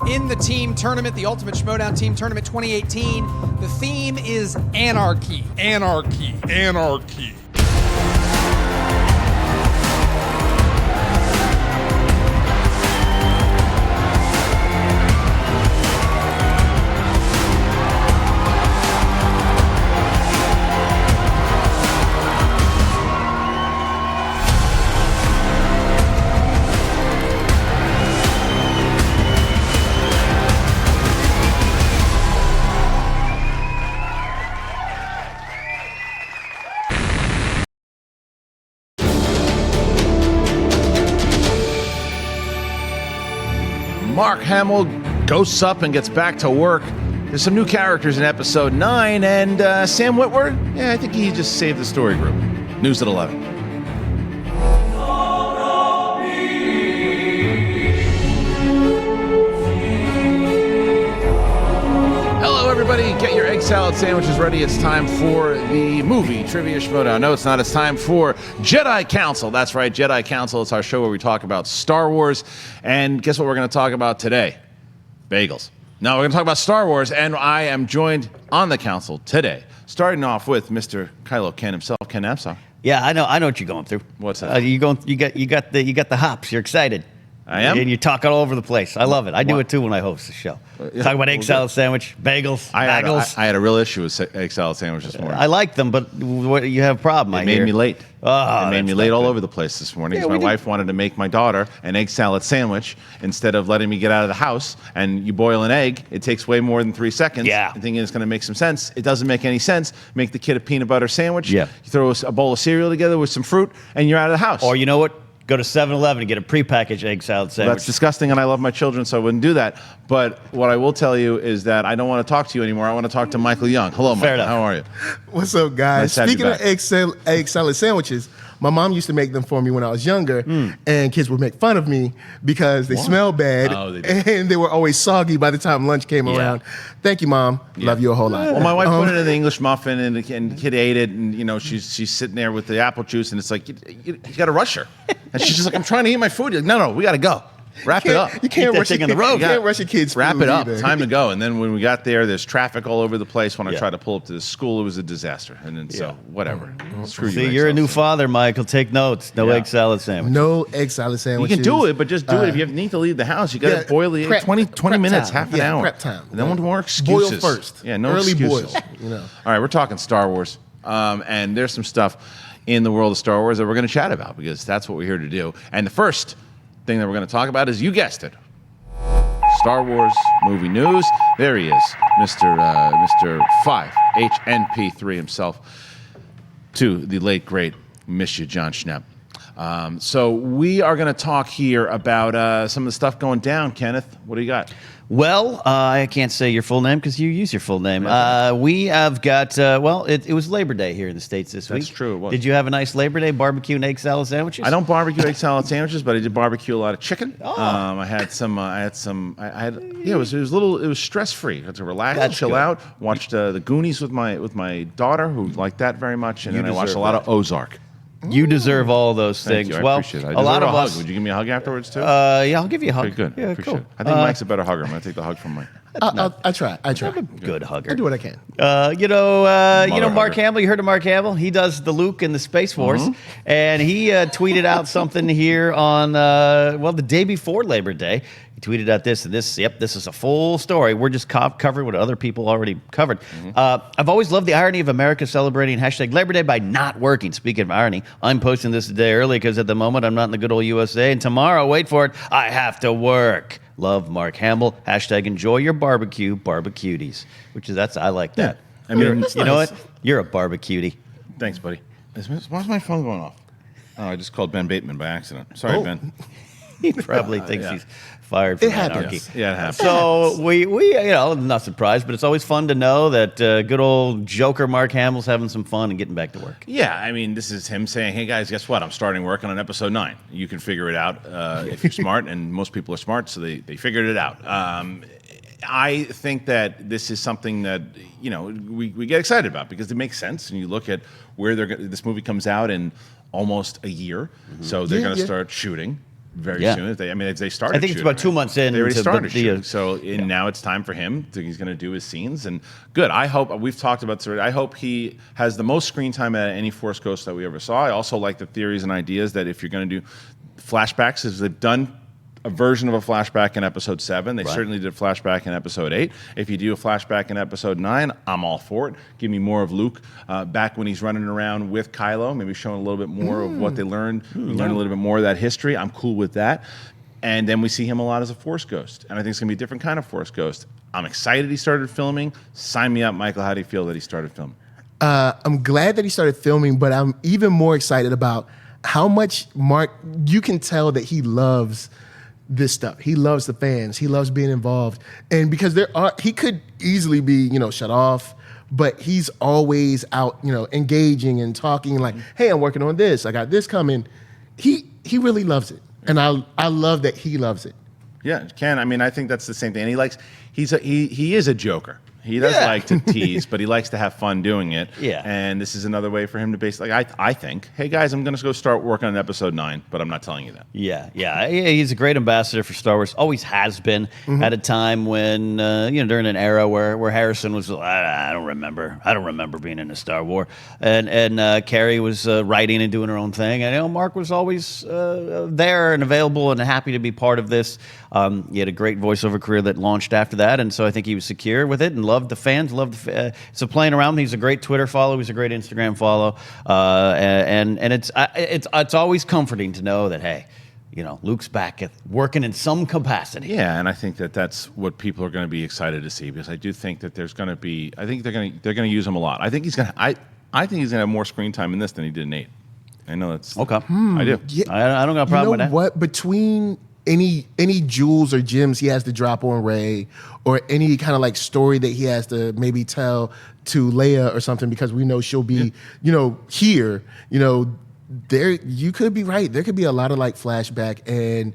In the team tournament, the Ultimate Schmoedown Team Tournament 2018, the theme is anarchy. Anarchy. Anarchy. Mark Hamill ghosts up and gets back to work. There's some new characters in episode 9, and Sam Witwer, I think he just saved the story group. News at 11. Hello, everybody. Get your egg salad sandwiches ready. It's time for the movie Trivia Schmoedown. No, it's not. It's time for Jedi Council. That's right, Jedi Council. It's our show where we talk about Star Wars. And guess what we're going to talk about today? Bagels. No, we're going to talk about Star Wars, and I am joined on the council today, starting off with Mr. Kylo Ken himself, Ken Napzok. Yeah, I know what you're going through. What's that? You got the hops. You're excited. I am? And you talk all over the place. I love it. I do it too when I host the show. Talk about egg salad sandwich, bagels, bagels. I had a real issue with egg salad sandwich this morning. I like them, but you have a problem. It made me late. Oh, it made me late all over the place this morning because my wife wanted to make my daughter an egg salad sandwich instead of letting me get out of the house. And you boil an egg, it takes way more than 3 seconds. Yeah. And thinking it's going to make some sense. It doesn't make any sense. Make the kid a peanut butter sandwich. Yeah. You throw a bowl of cereal together with some fruit, and you're out of the house. Or you know what? Go to 7-Eleven and get a prepackaged egg salad sandwich. That's disgusting, and I love my children, so I wouldn't do that. But what I will tell you is that I don't want to talk to you anymore. I want to talk to Michael Young. Hello, Michael. Fair enough. How are you? What's up, guys? Nice to have you Speaking of back. egg salad sandwiches, my mom used to make them for me when I was younger, and kids would make fun of me because they smell bad, Oh, they do. and they were always soggy by the time lunch came around. Thank you, Mom. Love you a whole lot. Well, my wife put it in the English muffin, and the kid ate it, and she's sitting there with the apple juice, and it's like you got to rush her, and she's just like, I'm trying to eat my food. You're like, no, we got to go. Wrap it up. You can't that rush thing your on the kid- road. You can't rush your kids' Wrap food it up. either. Time to go. And then when we got there, there's traffic all over the place. When I Yeah. tried to pull up to the school, it was a disaster. And then so whatever. Screw you. See, egg you're a salad new sandwich. father, Michael. Take notes. No Yeah. egg salad sandwich. No egg salad You sandwiches. can do it, but just do it. If you need to leave the house, you got to Yeah, boil the egg prep- 20 prep minutes, time. half an Yeah, hour. prep time. No more excuses. Boil first. Yeah, no Early excuses. boil, All right, we're talking Star Wars. And there's some stuff in the world of Star Wars that we're going to chat about because that's what we're here to do. And the first thing that we're going to talk about is, you guessed it, Star Wars movie news. There he is, Mr. 5, HNP3 himself, to the late, great, miss you, John Schnapp. So we are going to talk here about some of the stuff going down. Kenneth, what do you got? Well, I can't say your full name because you use your full name. We have got, it was Labor Day here in the States this week. That's true, it was. Did you have a nice Labor Day barbecue and egg salad sandwiches? I don't barbecue egg salad sandwiches, but I did barbecue a lot of chicken. Oh. I had it was stress free. I had to relax, That's chill good. out, watched the Goonies with my daughter, who liked that very much, and You then I watched a deserve lot that. of Ozark. You deserve all those Thank things. you. I Well, appreciate it. I a lot deserve of a hug. us. Would you give me a hug afterwards too? Yeah, I'll give you a hug. Okay, good. Yeah, Appreciate cool. it. I think Mike's a better hugger. I'm gonna take the hug from Mike. I try. I'm a good hugger. I do what I can. You know Mark hugger. Hamill. You heard of Mark Hamill? He does the Luke in the Space Force, and he tweeted out something here on the day before Labor Day. He tweeted out this, and this is a full story. We're just covering what other people already covered. I've always loved the irony of America celebrating #Labor Day by not working. Speaking of irony, I'm posting this a day early because at the moment I'm not in the good old USA, and tomorrow, wait for it, I have to work. Love, Mark Hamill. #enjoy your barbecue, barbecuties. I like that. I mean, you know what? You're a barbecutie. Thanks, buddy. Why's my phone going off? Oh, I just called Ben Bateman by accident. Sorry, Ben. He probably thinks Yeah. he's fired from It happens. anarchy. Yeah, it happens. So we not surprised, but it's always fun to know that good old Joker Mark Hamill's having some fun and getting back to work. Yeah, I mean, this is him saying, hey, guys, guess what? I'm starting work on episode 9. You can figure it out if you're smart, and most people are smart, so they figured it out. I think that this is something that, we get excited about because it makes sense, and you look at where this movie comes out in almost a year, so they're Yeah, going to yeah. start shooting very Yeah. soon. If they started. I think it's shooting, about 2 months in. They already to- started but shooting. So now it's time for him. He's going to do his scenes, and good. I hope we've talked about this already. I hope he has the most screen time out of any Force Ghost that we ever saw. I also like the theories and ideas that if you're going to do flashbacks, as they've done a version of a flashback in episode 7. They certainly did a flashback in episode 8. If you do a flashback in episode 9, I'm all for it. Give me more of Luke back when he's running around with Kylo, maybe showing a little bit more of what they learned. We learn a little bit more of that history. I'm cool with that. And then we see him a lot as a Force Ghost. And I think it's going to be a different kind of Force Ghost. I'm excited he started filming. Sign me up, Michael. How do you feel that he started filming? I'm glad that he started filming, but I'm even more excited about how much Mark, you can tell that he loves this stuff. He loves the fans. He loves being involved. And because he could easily be, shut off, but he's always out, engaging and talking like, hey, I'm working on this. I got this coming. He really loves it. And I love that he loves it. Yeah, Ken. I mean, I think that's the same thing. And he is a joker. He does like to tease, but he likes to have fun doing it. Yeah. And this is another way for him to basically, I think, hey guys, I'm going to go start working on episode 9, but I'm not telling you that. Yeah. He's a great ambassador for Star Wars. Always has been. At a time when, during an era where Harrison was, I don't remember being in a Star Wars, and Carrie was writing and doing her own thing, and Mark was always there and available and happy to be part of this. He had a great voiceover career that launched after that, and so I think he was secure with it and loved the fans, so playing around. He's a great Twitter follow. He's a great Instagram follow, and it's always comforting to know that, hey, Luke's back at working in some capacity. Yeah, and I think that's what people are going to be excited to see, because I do think that there's going to be. I think they're going to use him a lot. I think he's going to. I think he's going to have more screen time in this than he did in 8. I know that's okay. I do. Yeah. I don't got a problem with that. What? Between any jewels or gems he has to drop on Rey, or any kind of like story that he has to maybe tell to Leia or something, because we know she'll be, here, there, you could be right. There could be a lot of like flashback and,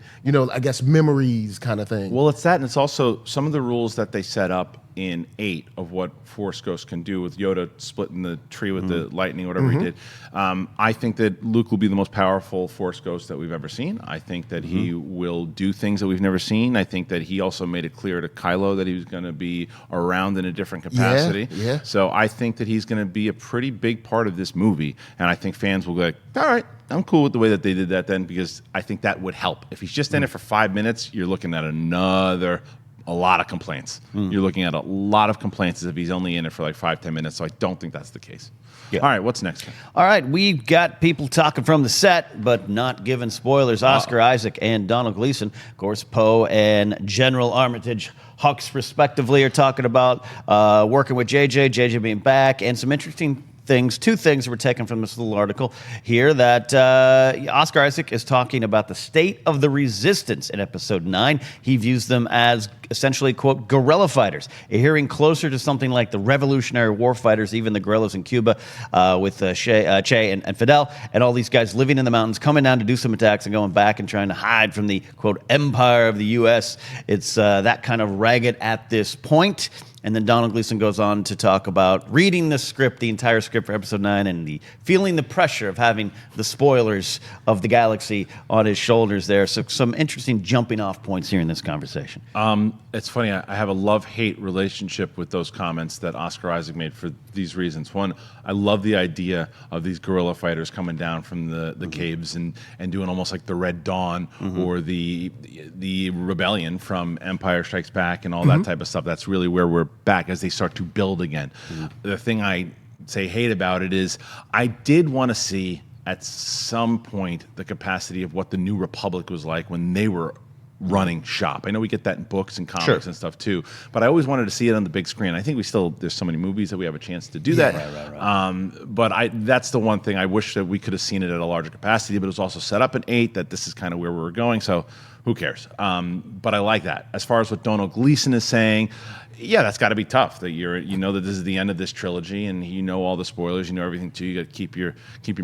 I guess memories kind of thing. Well, it's that, and it's also some of the rules that they set up in 8 of what Force Ghost can do, with Yoda splitting the tree with the lightning, whatever he did. I think that Luke will be the most powerful Force Ghost that we've ever seen. I think that he will do things that we've never seen. I think that he also made it clear to Kylo that he was going to be around in a different capacity. Yeah. So I think that he's going to be a pretty big part of this movie, and I think fans will be like, all right, I'm cool with the way that they did that then, because I think that would help. If he's just in it for 5 minutes, you're looking at a lot of complaints. You're looking at a lot of complaints as if he's only in it for like 5-10 minutes, so I don't think that's the case. Yeah. All right, what's next? All right, we've got people talking from the set, but not giving spoilers. Oscar Isaac and Domhnall Gleeson, of course, Poe and General Armitage Hux, respectively, are talking about working with JJ being back, and some interesting things. 2 things were taken from this little article here, that Oscar Isaac is talking about the state of the resistance in episode 9. He views them as essentially, quote, guerrilla fighters, adhering closer to something like the Revolutionary War fighters, even the guerrillas in Cuba with Che and Fidel, and all these guys living in the mountains, coming down to do some attacks and going back and trying to hide from the, quote, empire of the U.S. It's that kind of ragged at this point. And then Domhnall Gleeson goes on to talk about reading the script, the entire script for episode 9, and feeling the pressure of having the spoilers of the galaxy on his shoulders there. So some interesting jumping off points here in this conversation. It's funny, I have a love-hate relationship with those comments that Oscar Isaac made for these reasons. One, I love the idea of these guerrilla fighters coming down from the caves and doing almost like the Red Dawn or the rebellion from Empire Strikes Back and all that type of stuff. That's really where we're back as they start to build again. The thing I say hate about it is I did want to see at some point the capacity of what the New Republic was like when they were running shop. I know we get that in books and comics and stuff too, but I always wanted to see it on the big screen. I think there's so many movies that we have a chance to do that. Right. But that's the one thing I wish that we could have seen it at a larger capacity, but it was also set up in 8 that this is kind of where we were going. So who cares? But I like that. As far as what Domhnall Gleeson is saying, yeah, that's got to be tough. That you know that this is the end of this trilogy, and you know all the spoilers, you know everything too. You got to keep your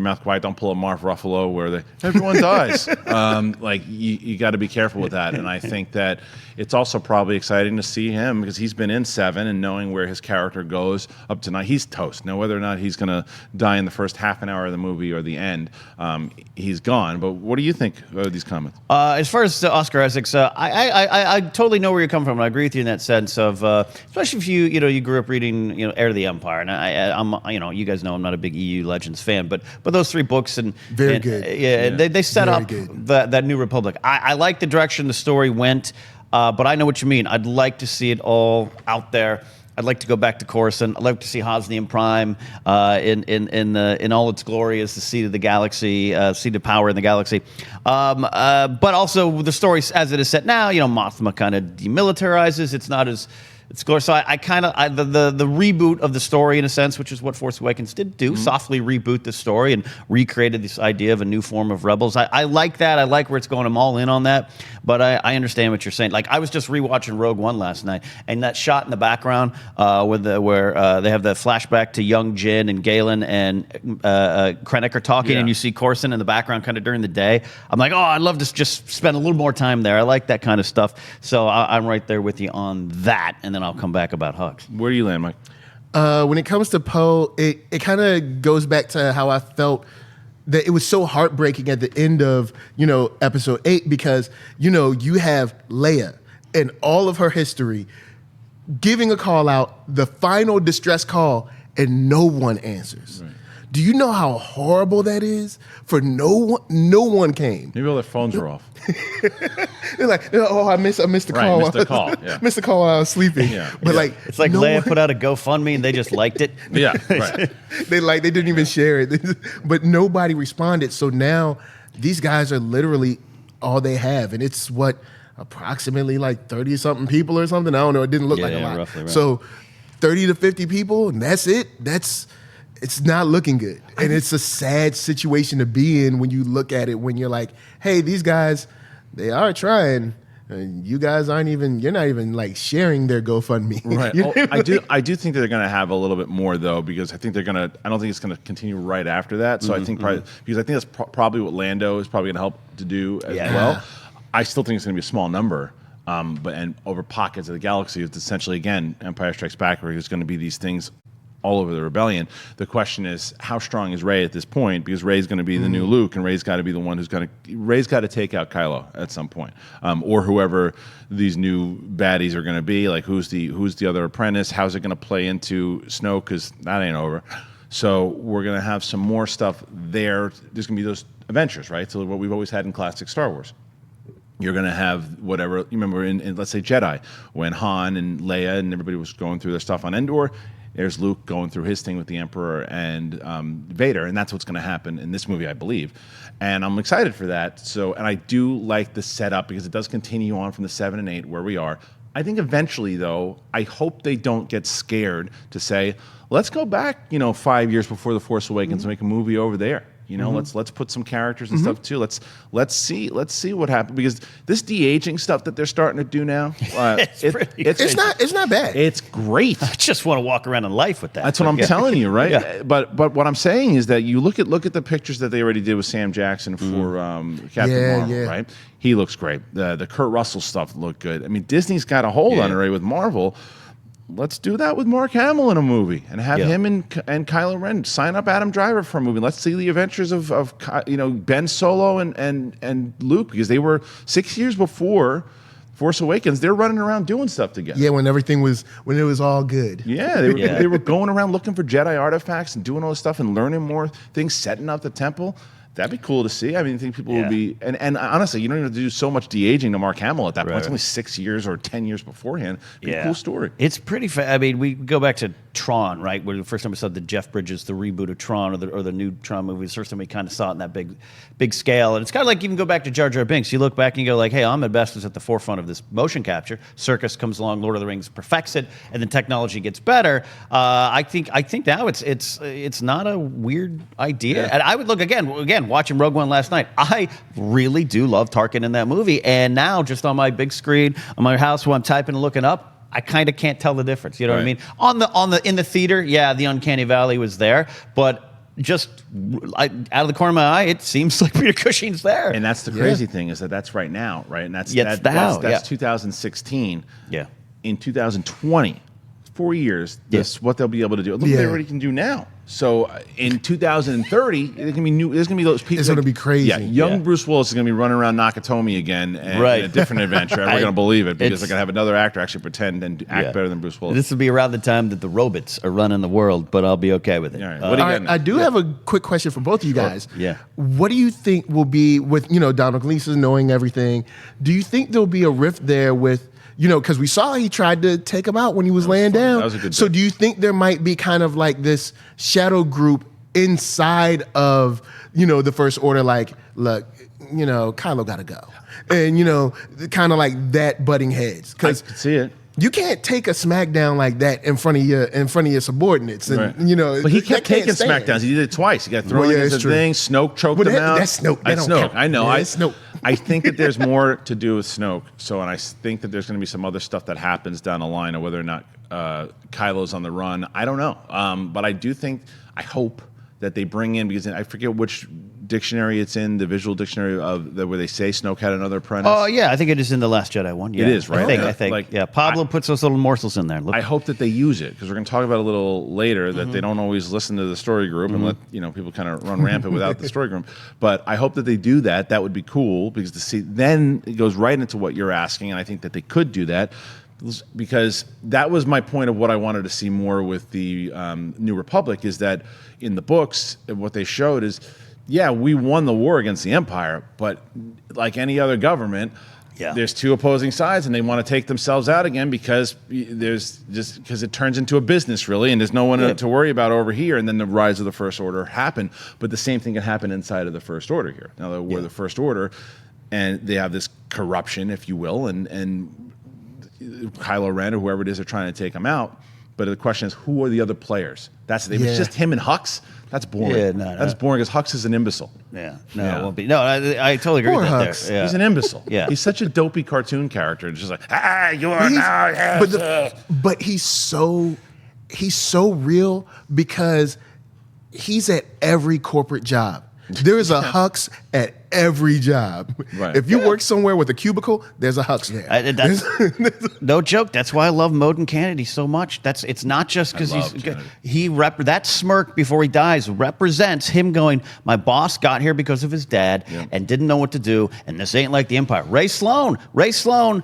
mouth quiet. Don't pull a Marv Ruffalo where everyone dies. You got to be careful with that. that. And I think that it's also probably exciting to see him because he's been in 7 and knowing where his character goes up to 9. He's toast. Now, whether or not he's going to die in the first half an hour of the movie or the end, he's gone. But what do you think of these comments? As far as Oscar Isaacs, I totally know where you're coming from. And I agree with you in that sense of, especially if you grew up reading Heir to the Empire, and I'm you guys know I'm not a big EU Legends fan, but those 3 books and Very good. They set Very up good. that New Republic. I like the direction the story went, but I know what you mean. I'd like to see it all out there. I'd like to go back to Coruscant. I'd like to see Hosnian Prime in all its glory as the seat of the galaxy, seat of power in the galaxy. But also the story as it is set now, Mothma kind of demilitarizes. It's not as it's glorious. So I kind of the reboot of the story in a sense, which is what Force Awakens did do, softly reboot the story and recreated this idea of a new form of rebels. I like that. I like where it's going. I'm all in on that. But I understand what you're saying. Like I was just rewatching Rogue One last night, and that shot in the background where they have the flashback to young Jin and Galen and Krennic are talking, and you see Coruscant in the background kind of during the day. I'm like, oh, I'd love to just spend a little more time there. I like that kind of stuff. So I'm right there with you on that, and then I'll come back about Hux. Where do you land, Mike? When it comes to Poe, it kind of goes back to how I felt that it was so heartbreaking at the end of, episode 8 because, you have Leia and all of her history giving a call out, the final distress call, and no one answers. Right. Do you know how horrible that is? For no one came. Maybe all their phones are off. They're like, oh, I missed the call. Missed the call. Yeah. Missed the call while I was sleeping. Yeah. But it's like Leia put out a GoFundMe and they just liked it. Yeah, right. They didn't even share it. But nobody responded. So now these guys are literally all they have. And it's approximately like 30 something people or something. I don't know. It didn't look like a lot. Roughly, right. So 30 to 50 people, and that's it. It's not looking good. And it's a sad situation to be in when you look at it, when you're like, hey, these guys, they are trying. And you guys you're not even like sharing their GoFundMe. Right. I do think that they're going to have a little bit more though, because I think I don't think it's going to continue right after that. So I think because I think that's probably what Lando is probably going to help to do as well. I still think it's going to be a small number. And over pockets of the galaxy, it's essentially, again, Empire Strikes Back, where there's going to be these things all over the rebellion. The question is, how strong is Rey at this point? Because Rey's going to be the new Luke, and Rey's got to be the one Rey's got to take out Kylo at some point, or whoever these new baddies are going to be. Like who's the other apprentice? How's it going to play into Snoke? Because that ain't over. So we're going to have some more stuff there. There's going to be those adventures, right? So what we've always had in classic Star Wars. You're going to have whatever, you remember in, let's say, Jedi, when Han and Leia and everybody was going through their stuff on Endor. There's Luke going through his thing with the Emperor and Vader, and that's what's going to happen in this movie, I believe. And I'm excited for that. So, and I do like the setup because it does continue on from the 7 and 8 where we are. I think eventually, though, I hope they don't get scared to say, let's go back, 5 years before The Force Awakens and make a movie over there. Let's put some characters and stuff too. Let's see what happens, because this de-aging stuff that they're starting to do now, it's not bad. It's great. I just want to walk around in life with that. That's what I'm telling you, right? Yeah. But what I'm saying is that you look at the pictures that they already did with Sam Jackson for Captain Marvel, right? He looks great. The Kurt Russell stuff looked good. I mean, Disney's got a hold on it already with Marvel. Let's do that with Mark Hamill in a movie and have him and Kylo Ren sign up Adam Driver for a movie. Let's see the adventures of Ben Solo and Luke, because they were 6 years before Force Awakens. They're running around doing stuff together. Yeah, when it was all good. Yeah, they were going around looking for Jedi artifacts and doing all this stuff and learning more things, setting up the temple. That'd be cool to see. I mean, I think people would be, and honestly, you don't even have to do so much de-aging to Mark Hamill at that point. It's only 6 years or 10 years beforehand. It'd be a cool story. It's pretty. I mean, we go back to Tron, right? Where the first time we saw the Jeff Bridges, the reboot of Tron, or the new Tron movie. The first time we kind of saw it in that big scale, and it's kind of like even go back to Jar Jar Binks. You look back and you go like, hey, Ahmed Best was at the forefront of this motion capture. Circus comes along, Lord of the Rings perfects it, and then technology gets better. I think now it's not a weird idea. And I would look again watching Rogue One last night. I really do love Tarkin in that movie, and now just on my big screen on my house while I'm typing and looking up, I kind of can't tell the difference. You know what I mean? In the theater, the uncanny valley was there, but just out of the corner of my eye, it seems like Peter Cushing's there. And that's the crazy thing is that's right now, right? And that's Yeah, that's 2016. Yeah. In 2020, 4 years, this is what they'll be able to do. Look what they already can do now. So in 2030, there's gonna be new. There's gonna be those people. It's gonna be crazy. Yeah, young Bruce Willis is gonna be running around Nakatomi again, and in a different adventure. And we're gonna believe it because they're gonna have another actor actually pretend and act better than Bruce Willis. This will be around the time that the robots are running the world, but I'll be okay with it. All right. What do you got now? I do have a quick question for both of you guys. Yeah. What do you think will be with Donald Gleeson knowing everything? Do you think there'll be a rift there with? Because we saw he tried to take him out when he was laying down. That was a good So bit. do you think there might be kind of like this shadow group inside of, the First Order, like, look, Kylo got to go. And, kind of like that butting heads. I Because could see it. you can't take a smackdown like that in front of your subordinates. And, Right. But he kept that can't taking stand. smackdowns. He did it twice. He got thrown Well, yeah, against it's the true. thing. Snoke choked But him out. that's Snoke. That That's don't Snoke. count. I know. Yeah, it's Snoke. I think that there's more to do with Snoke. And I think that there's going to be some other stuff that happens down the line, or whether or not Kylo's on the run. I don't know. But I hope that they bring in, because I forget which dictionary it's in, the visual dictionary where they say Snoke had another apprentice. Oh yeah, I think it is in the Last Jedi one. Yeah. It is, right? I think. Pablo puts those little morsels in there. Look. I hope that they use it, because we're going to talk about it a little later, that they don't always listen to the story group and let people kind of run rampant without the story group. But I hope that they do that. That would be cool, because then it goes right into what you're asking, and I think that they could do that, because that was my point of what I wanted to see more with the New Republic, is that in the books, what they showed is, yeah, we won the war against the Empire, but like any other government, there's two opposing sides, and they want to take themselves out again because it turns into a business, really, and there's no one to worry about over here. And then the rise of the First Order happened, but the same thing can happen inside of the First Order here. Now we're the First Order, and they have this corruption, if you will, and Kylo Ren or whoever it is are trying to take them out. But the question is, who are the other players? If it's just him and Hux, that's boring. Yeah, no. That's boring, because Hux is an imbecile. Yeah, no, it won't be. No, I totally agree Poor with that. Hux. There. Yeah. He's an imbecile. Yeah. He's such a dopey cartoon character. It's just like, you are now. Yes. But he's so real, because he's at every corporate job. There is a Hux at every job. Right. If you work somewhere with a cubicle, there's a Hux there. That's no joke. That's why I love Moden Kennedy so much. It's not just because that smirk before he dies represents him going, my boss got here because of his dad and didn't know what to do, and this ain't like the Empire. Ray Sloan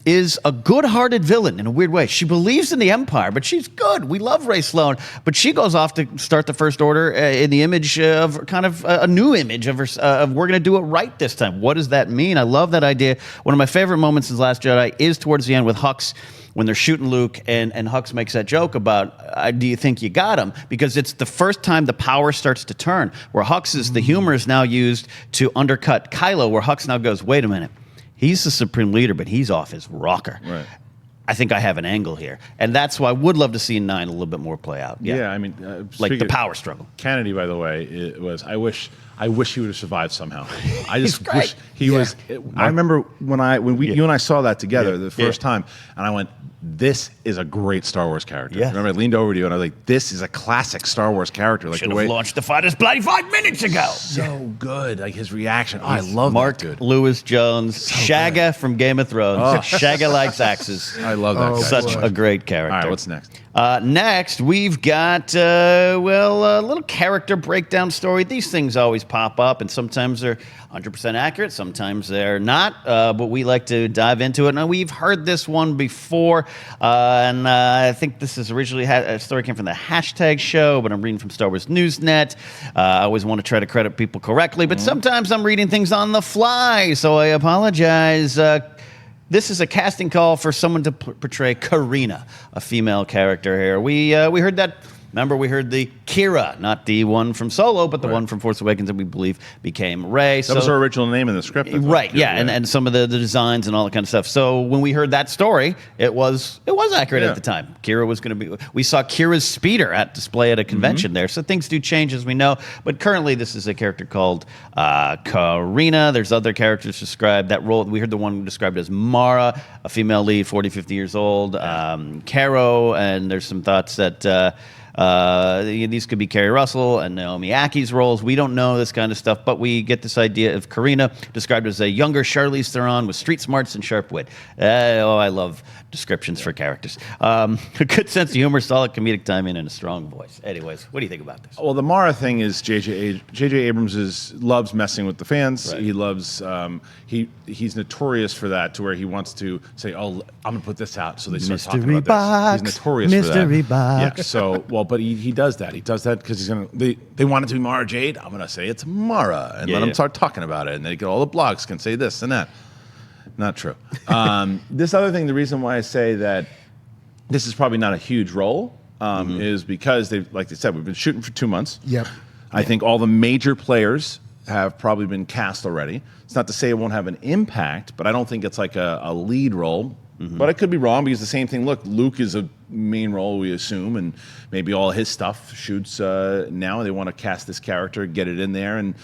is a good-hearted villain in a weird way. She believes in the Empire, but she's good. We love Ray Sloan, but she goes off to start the First Order in the image of kind of a new image of her. Of we're going to do it right this time. What does that mean? I love that idea. One of my favorite moments in The Last Jedi is towards the end with Hux, when they're shooting Luke, and Hux makes that joke about, do you think you got him? Because it's the first time the power starts to turn, where Hux is, the humor is now used to undercut Kylo, where Hux now goes, wait a minute. He's the supreme leader, but he's off his rocker. Right. I think I have an angle here. And that's why I would love to see 9 a little bit more play out. Yeah, I mean, like the power struggle. Kennedy, by the way, it was. I wish he would have survived somehow. I He's just great. wish he was. I remember when you and I saw that together the first time, and I went, "This is a great Star Wars character." Yeah. Remember, I leaned over to you and I was like, "This is a classic Star Wars character." Like Should the have way launched the fighters bloody 5 minutes ago. so good, like his reaction. Oh, I love Mark that dude. Lewis Jones, Shagga from Game of Thrones. Shagga likes axes. I love that guy. Such so a much. great character. All right, what's next? Next, we've got, a little character breakdown story. These things always pop up, and sometimes they're 100% accurate, sometimes they're not, but we like to dive into it. Now, we've heard this one before, and I think this is originally a story came from the hashtag show, but I'm reading from Star Wars Newsnet. I always want to try to credit people correctly, but sometimes I'm reading things on the fly, so I apologize. This is a casting call for someone to portray Karina, a female character here. We heard that. Remember, we heard the Kira, not the one from Solo, but the one from Force Awakens that we believe became Rey. That was her original name in the script. I thought. Right, yeah, and some of the designs and all that kind of stuff. So when we heard that story, it was accurate at the time. Kira was going to be. We saw Kira's speeder at display at a convention there. So things do change, as we know. But currently, this is a character called Karina. There's other characters described. That role, we heard the one described as Mara, a female lead, 40, 50 years old. Caro, and there's some thoughts that. These could be Kerry Russell and Naomi Aki's roles. We don't know this kind of stuff, but we get this idea of Karina, described as a younger Charlize Theron with street smarts and sharp wit. I love descriptions for characters. A good sense of humor, solid comedic timing, and a strong voice. Anyways, what do you think about this? Well, the Mara thing is J.J. Abrams loves messing with the fans. Right. He loves he's notorious for that, to where he wants to say, "Oh, I'm gonna put this out," so they start talking Mystery about box, this. He's notorious mystery for that. box. Yeah. So, but he does that. He does that because he's gonna. They want it to be Mara Jade. I'm gonna say it's Mara, and let them start talking about it, and they get all the blogs can say this and that. Not true. This other thing, the reason why I say that this is probably not a huge role is because like they said, we've been shooting for 2 months. Yep. I think all the major players have probably been cast already. It's not to say it won't have an impact, but I don't think it's like a lead role. But I could be wrong, because the same thing. Look, Luke is a main role, we assume, and maybe all his stuff shoots now. They want to cast this character, get it in there, and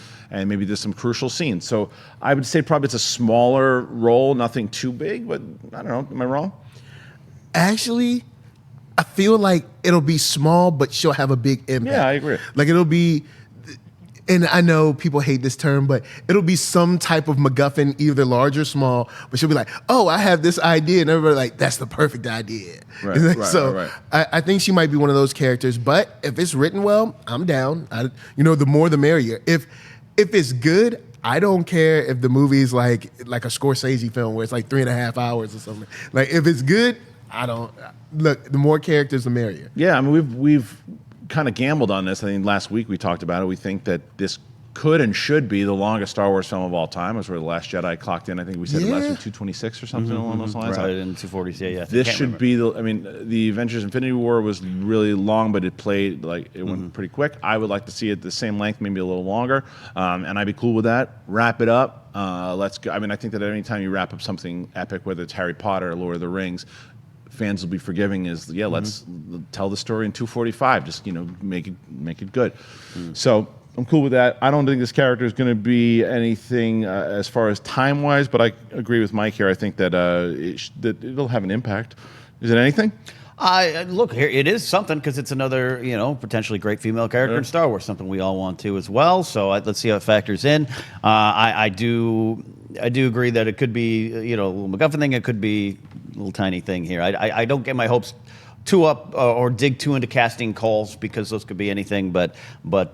maybe there's some crucial scenes. So I would say probably it's a smaller role, nothing too big. But I don't know. Am I wrong? Actually, I feel like it'll be small, but she'll have a big impact. Yeah, I agree. Like it'll be, and I know people hate this term, but it'll be some type of MacGuffin, either large or small. But she'll be like, "Oh, I have this idea," and everybody like, "That's the perfect idea." Right, Like, right, so right, right. I think she might be one of those characters. But if it's written well, I'm down. The more the merrier. If it's good, I don't care if the movie's like a Scorsese film where it's like 3.5 hours or something. Like if it's good, I don't look. The more characters, the merrier. Yeah, I mean we've kind of gambled on this. I think last week we talked about it. We think that this could and should be the longest Star Wars film of all time. It was where The Last Jedi clocked in. I think we said it last week 226 or something along those lines. Right, in 240, yeah. This should be the Avengers Infinity War was really long, but it played like it went pretty quick. I would like to see it the same length, maybe a little longer, and I'd be cool with that. Wrap it up. Let's go. I mean, I think that any time you wrap up something epic, whether it's Harry Potter or Lord of the Rings, fans will be forgiving. Let's tell the story in 245. Just make it good. So I'm cool with that. I don't think this character is going to be anything as far as time wise, but I agree with Mike here. I think that that it'll have an impact. Is it anything? Look, here it is something, because it's another, potentially great female character in Star Wars, something we all want to as well. So let's see how it factors in. I do agree that it could be, a little MacGuffin thing. It could be a little tiny thing here. I don't get my hopes too up or dig too into casting calls, because those could be anything. But more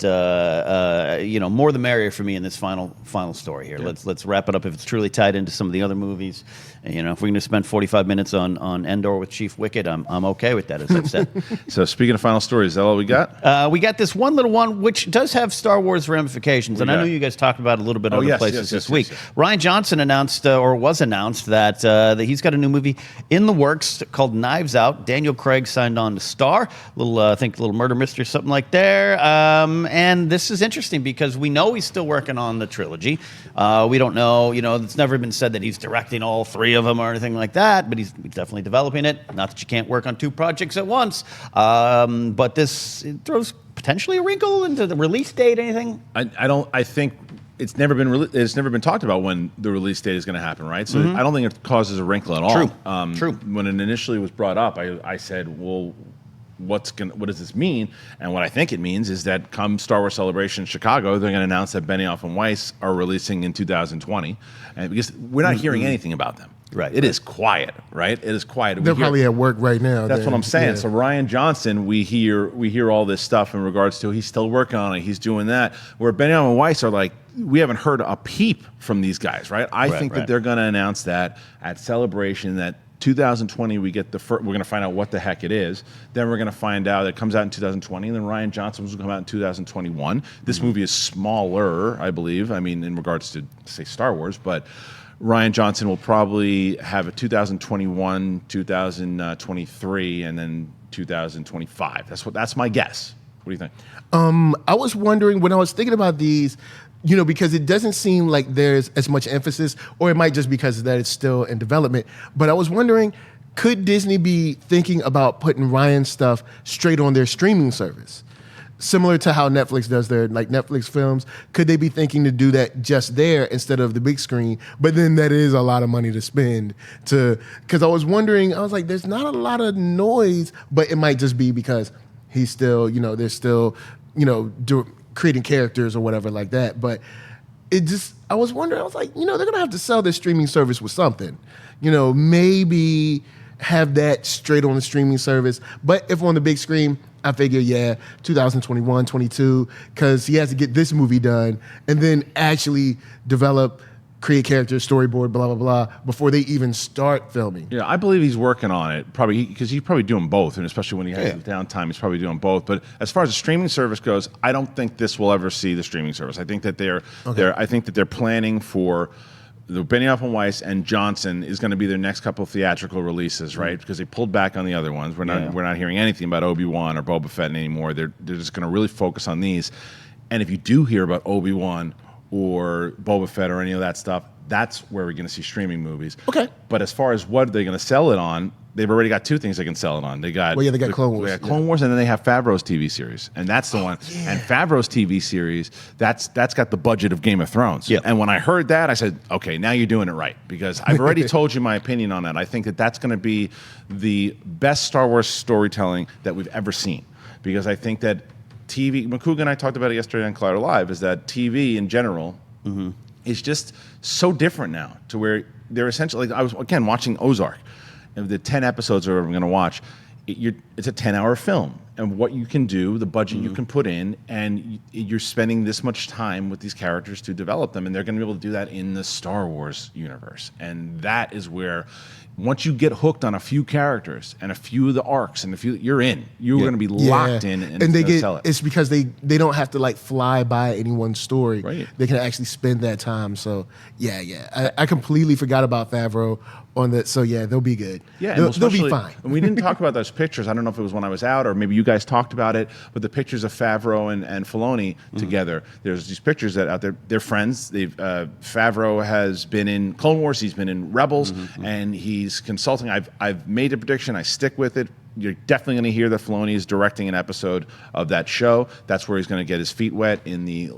the merrier for me in this final story here. Yeah. Let's wrap it up if it's truly tied into some of the other movies. And, if we're going to spend 45 minutes on Endor with Chief Wicket, I'm okay with that, as I've said. So speaking of final stories, is that all we got? We got this one little one, which does have Star Wars ramifications, and I know you guys talked about it a little bit other places this week. Yes. Rian Johnson announced that he's got a new movie in the works called Knives Out. Daniel Craig signed on to star. I think a little murder mystery, something like there. And this is interesting because we know he's still working on the trilogy. We don't know, it's never been said that he's directing all three of them or anything like that, but he's definitely developing it. Not that you can't work on two projects at once, but it throws potentially a wrinkle into the release date. Anything? I think it's never been talked about when the release date is going to happen, right? So I don't think it causes a wrinkle at all. True. When it initially was brought up, I said, well, what does this mean? And what I think it means is that come Star Wars Celebration in Chicago, they're going to announce that Benioff and Weiss are releasing in 2020, and because we're not hearing anything about them. Right. It is quiet, right? It is quiet. They're probably at work right now. That's then. what I'm saying. Yeah. So Rian Johnson, we hear all this stuff in regards to he's still working on it, he's doing that. Where Benioff and Weiss are like, we haven't heard a peep from these guys, right? I think that they're going to announce that at Celebration that 2020 we're going to find out what the heck it is. Then we're going to find out it comes out in 2020, and then Rian Johnson will come out in 2021. This movie is smaller, I believe. I mean, in regards to say Star Wars, but Rian Johnson will probably have a 2021, 2023, and then 2025. That's my guess. What do you think? I was wondering when I was thinking about these, because it doesn't seem like there's as much emphasis, or it might just because that it's still in development. But I was wondering, could Disney be thinking about putting Rian's stuff straight on their streaming service? Similar to how Netflix does their Netflix films, could they be thinking to do that just there instead of the big screen? But then that is a lot of money to spend because I was wondering, I was like, there's not a lot of noise, but it might just be because He's still, they're still, creating characters or whatever like that. But I was wondering, I was like, they're going to have to sell their streaming service with something. Maybe have that straight on the streaming service. But if on the big screen, I figure, 2021, 22, because he has to get this movie done and then actually create characters, storyboard, blah, blah, blah, before they even start filming. Yeah, I believe he's working on it, probably because he's probably doing both, and especially when he has the downtime, he's probably doing both. But as far as the streaming service goes, I don't think this will ever see the streaming service. I think that they're planning for the Benioff and Weiss and Johnson is going to be their next couple of theatrical releases, right? Because they pulled back on the other ones. We're not hearing anything about Obi-Wan or Boba Fett anymore. They're just going to really focus on these. And if you do hear about Obi-Wan or Boba Fett or any of that stuff, that's where we're going to see streaming movies. Okay. But as far as what they're going to sell it on, they've already got two things they can sell it on. They got they got Clone Wars. They got Clone Wars, and then they have Favreau's TV series, and that's the one. Yeah. And Favreau's TV series, that's got the budget of Game of Thrones. Yeah. And when I heard that, I said, okay, now you're doing it right, because I've already told you my opinion on that. I think that that's going to be the best Star Wars storytelling that we've ever seen, because I think that TV, McCougan and I talked about it yesterday on Collider Live, is that TV in general is just so different now, to where they're essentially, I was, again, watching Ozark. Of the 10 episodes we're going to watch, it's a 10-hour film. And what you can do, the budget you can put in, and you're spending this much time with these characters to develop them, and they're going to be able to do that in the Star Wars universe. And that is where, once you get hooked on a few characters and a few of the arcs, and you're in. You're going to be locked in, and they sell it. It's because they don't have to fly by anyone's story. Right. They can actually spend that time. So I completely forgot about Favreau on that. So they'll be good. Yeah, they'll be fine. And we didn't talk about those pictures. I don't know if it was when I was out or maybe you guys talked about it, but the pictures of Favreau and Filoni together. There's these pictures that out there. They're friends. Favreau has been in Clone Wars. He's been in Rebels, and he's consulting. I've made a prediction. I stick with it. You're definitely going to hear that Filoni is directing an episode of that show. That's where he's going to get his feet wet in the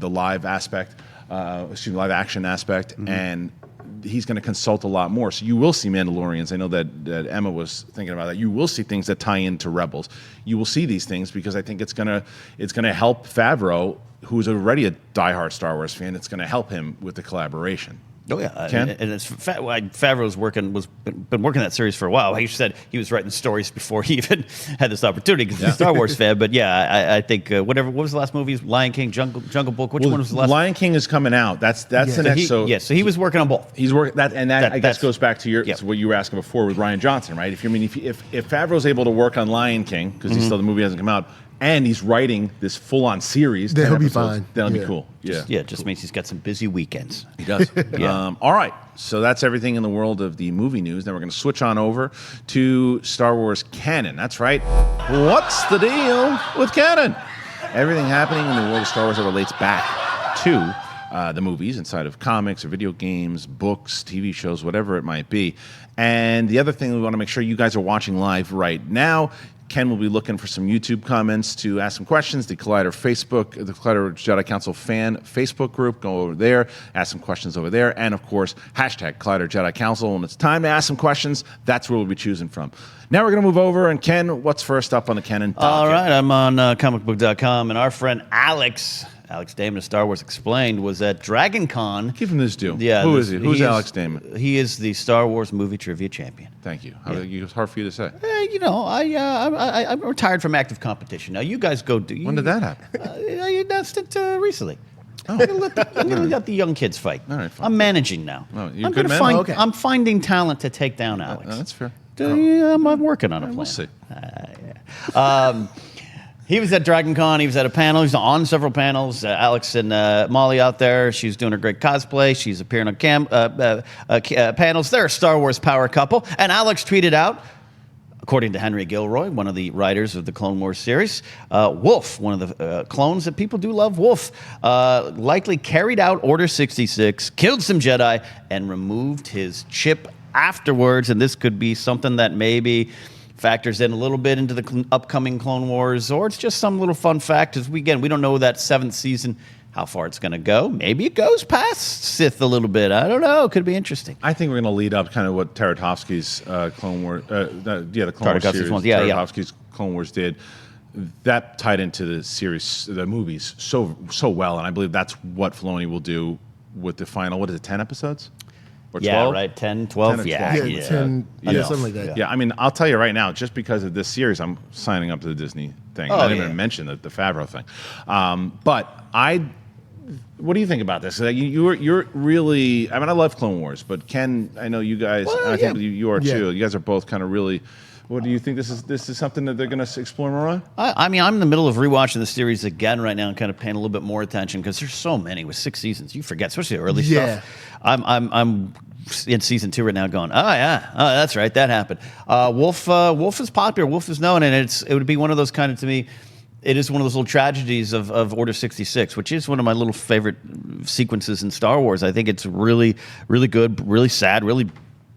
live aspect, live action aspect, and he's going to consult a lot more. So you will see Mandalorians. I know that Emma was thinking about that. You will see things that tie into Rebels. You will see these things because I think it's going to help Favreau, who's already a diehard Star Wars fan. It's going to help him with the collaboration. Oh yeah, Ken? and it's Favreau's been working that series for a while. He said he was writing stories before he even had this opportunity because he's a Star Wars fan. But I think what was the last movie? Lion King, Jungle Book. Which one was the last? Lion King is coming out. That's the next. So he was working on both. He's working that, and that I guess goes back to what you were asking before with Rian Johnson, right? If Favreau's able to work on Lion King because the movie hasn't come out, and he's writing this full-on series, then he'll be fine. That'll be cool. It just means he's got some busy weekends. He does. All right. So that's everything in the world of the movie news. Now we're going to switch on over to Star Wars canon. That's right. What's the deal with canon? Everything happening in the world of Star Wars that relates back to the movies inside of comics or video games, books, TV shows, whatever it might be. And the other thing we want to make sure you guys are watching live right now. Ken will be looking for some YouTube comments to ask some questions. The Collider Jedi Council fan Facebook group, go over there, ask some questions over there. And of course, hashtag Collider Jedi Council. When it's time to ask some questions, that's where we'll be choosing from. Now we're going to move over. And Ken, what's first up on the canon docket? All right, I'm on comicbook.com. And our friend Alex Damon of Star Wars Explained was at Dragon Con. Give him this due. Yeah, Who is he? Who's Alex Damon? He is the Star Wars movie trivia champion. Thank you. It's hard for you to say. I'm retired from active competition. Now, you guys go do. When did that happen? I announced it recently. Oh. I'm going to let the young kids fight. All right, fine. I'm managing now. Oh, you're a good man? Okay. I'm finding talent to take down Alex. That's fair. I'm working on a plan. We'll see. He was at Dragon Con. He was at a panel. He's on several panels. Alex and Molly out there. She's doing her great cosplay. She's appearing on panels. They're a Star Wars power couple. And Alex tweeted out, according to Henry Gilroy, one of the writers of the Clone Wars series, Wolf, one of the clones that people do love, Wolf, likely carried out Order 66, killed some Jedi, and removed his chip afterwards. And this could be something that maybe factors in a little bit into the upcoming Clone Wars, or it's just some little fun fact. As we don't know that 7th season, how far it's going to go. Maybe it goes past Sith a little bit. I don't know. It could be interesting. I think we're going to lead up kind of what Tartakovsky's Clone Wars, the Clone Wars series, one. Tartakovsky's Clone Wars did, that tied into the series, the movies so well, and I believe that's what Filoni will do with the final. What is it? 10 episodes? Or 12? Yeah, right. 10, 12. 10 or Yeah, 12. Yeah, 10, Yeah. something like that. Yeah, I mean, I'll tell you right now, just because of this series, I'm signing up to the Disney thing. I didn't even mention the Favreau thing. What do you think about this? You're really, I mean, I love Clone Wars, but Ken, I know you guys, and I think you are too. You guys are both kind of really. What do you think? This is something that they're going to explore more on? I mean, I'm in the middle of rewatching the series again right now and kind of paying a little bit more attention because there's so many with 6 seasons. You forget, especially the early stuff. I'm in season 2 right now going, that's right, that happened. Wolf is popular. Wolf is known, and it would be one of those kind of, to me, it is one of those little tragedies of Order 66, which is one of my little favorite sequences in Star Wars. I think it's really, really good, really sad, really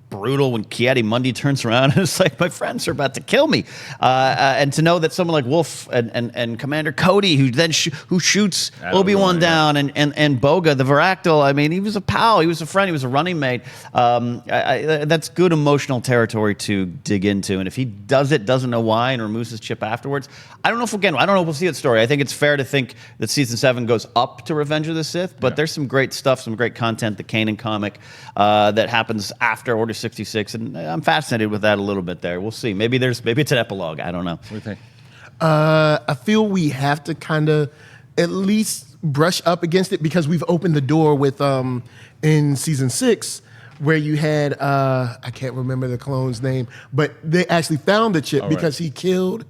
brutal when Ki-Adi-Mundi turns around and it's like, my friends are about to kill me. And to know that someone like Wolf and Commander Cody, who then who shoots Obi-Wan down, and Boga, the Varactyl, I mean, he was a pal, he was a friend, he was a running mate. That's good emotional territory to dig into. And if he doesn't know why, and removes his chip afterwards, I don't know if we'll see that story. I think it's fair to think that season 7 goes up to Revenge of the Sith, but there's some great stuff, some great content, the Kanan comic that happens after Order 66, and I'm fascinated with that a little bit there. We'll see. Maybe it's an epilogue. I don't know. What do you think? I feel we have to kind of at least brush up against it because we've opened the door with in season 6 where you had I can't remember the clone's name, but they actually found the chip because he killed.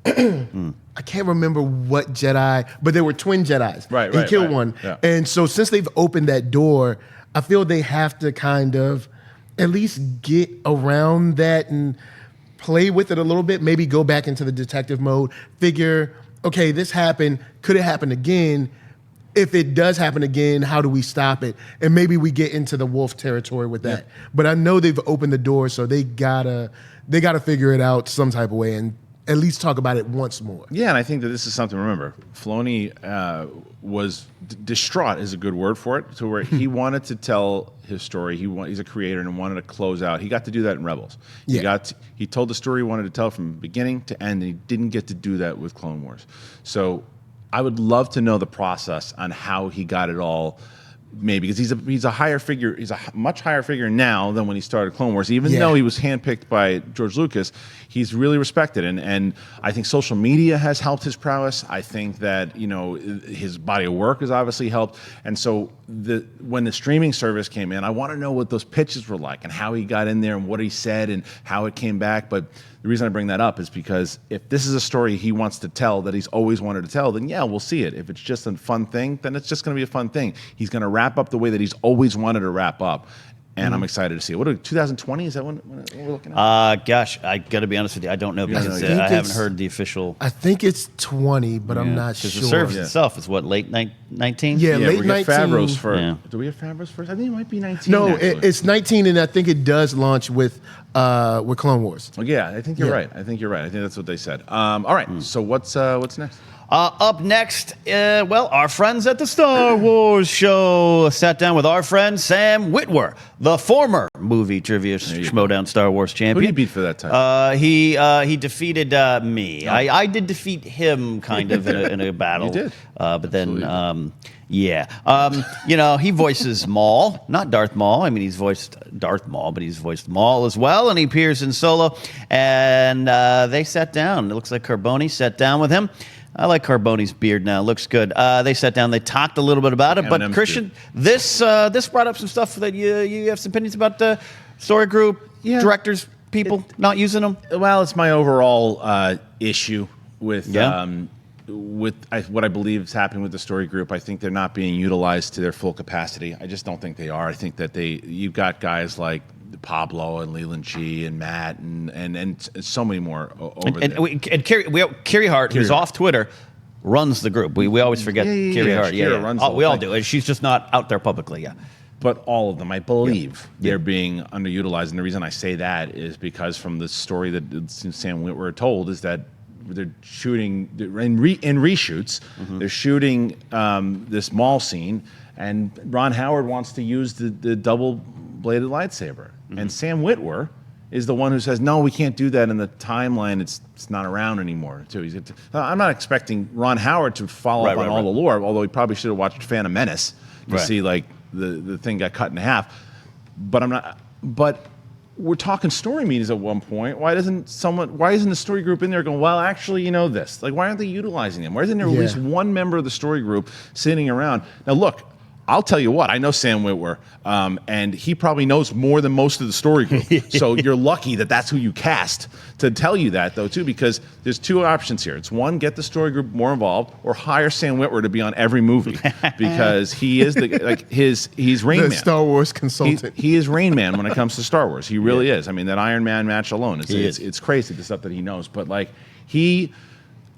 I can't remember what Jedi, but they were twin Jedis. Right. He killed one, and so since they've opened that door, I feel they have to kind of at least get around that and play with it a little bit, maybe go back into the detective mode, figure, okay, this happened, could it happen again? If it does happen again, how do we stop it? And maybe we get into the Wolf territory with that. But I know they've opened the door, so they gotta figure it out some type of way and at least talk about it once more. Yeah, and I think that this is something to remember. Filoni was distraught is a good word for it, to where he wanted to tell his story. He's a creator and wanted to close out. He got to do that in Rebels. He told the story he wanted to tell from beginning to end, and he didn't get to do that with Clone Wars. So I would love to know the process on how he got it all made, because he's a higher figure. He's a much higher figure now than when he started Clone Wars. Even though he was handpicked by George Lucas, he's really respected, and I think social media has helped his prowess. I think that his body of work has obviously helped, and so when the streaming service came in, I want to know what those pitches were like and how he got in there and what he said and how it came back. But the reason I bring that up is because if this is a story he wants to tell that he's always wanted to tell, then we'll see it. If it's just a fun thing, then it's just going to be a fun thing. He's going to wrap up the way that he's always wanted to wrap up. And I'm excited to see it. What 2020? Is that when we're looking at? Gosh, I got to be honest with you. I don't know because I haven't heard the official. I think it's 20, but I'm not sure. Because the service itself is what, late 19? Yeah, late 19. Favreau's first. Yeah. Do we have Favreau's first? I think it might be 19. No, it's 19, and I think it does launch with Clone Wars. Well, yeah, I think you're right. I think that's what they said. All right. So what's next? Up next, our friends at the Star Wars show sat down with our friend Sam Witwer, the former movie trivia Schmodown Star Wars champion. Who did he beat for that time? He defeated me. I did defeat him kind of in a battle. You did. But then, he voices Maul, not Darth Maul. I mean, he's voiced Darth Maul, but he's voiced Maul as well, and he appears in Solo. And they sat down. It looks like Carboni sat down with him. I like Carboni's beard now. Looks good. They sat down. They talked a little bit about it. But Kristian, this brought up some stuff that you have some opinions about the story group, directors, people not using them. Well, it's my overall issue with what I believe is happening with the story group. I think they're not being utilized to their full capacity. I just don't think they are. I think that you've got guys like Pablo and Leland G and Matt and so many more over there. And Carrie Hart, who's off Twitter, runs the group. We always forget Carrie Hart. Runs we all do. And she's just not out there publicly. But all of them, I believe, they're being underutilized. And the reason I say that is because from the story that Sam Witwer told is that they're shooting in reshoots. Mm-hmm. They're shooting this Maul scene, and Ron Howard wants to use the double-bladed lightsaber. Mm-hmm. And Sam Witwer is the one who says, no, we can't do that in the timeline. It's not around anymore. Too. I'm not expecting Ron Howard to follow up on all the lore, although he probably should have watched Phantom Menace to see like the thing got cut in half. But I'm not. But we're talking story meetings at one point. Why isn't the story group in there going, well, actually, you know this? Like, why aren't they utilizing them? Why isn't there at least one member of the story group sitting around? Now, look, I'll tell you what, I know Sam Witwer, and he probably knows more than most of the story group. So you're lucky that that's who you cast to tell you that, though, too, because there's two options here. It's one, get the story group more involved, or hire Sam Witwer to be on every movie, because he is he's Rain Man. The Star Wars consultant. He is Rain Man when it comes to Star Wars. He really is. I mean, that Iron Man match alone, it's crazy, the stuff that he knows. But like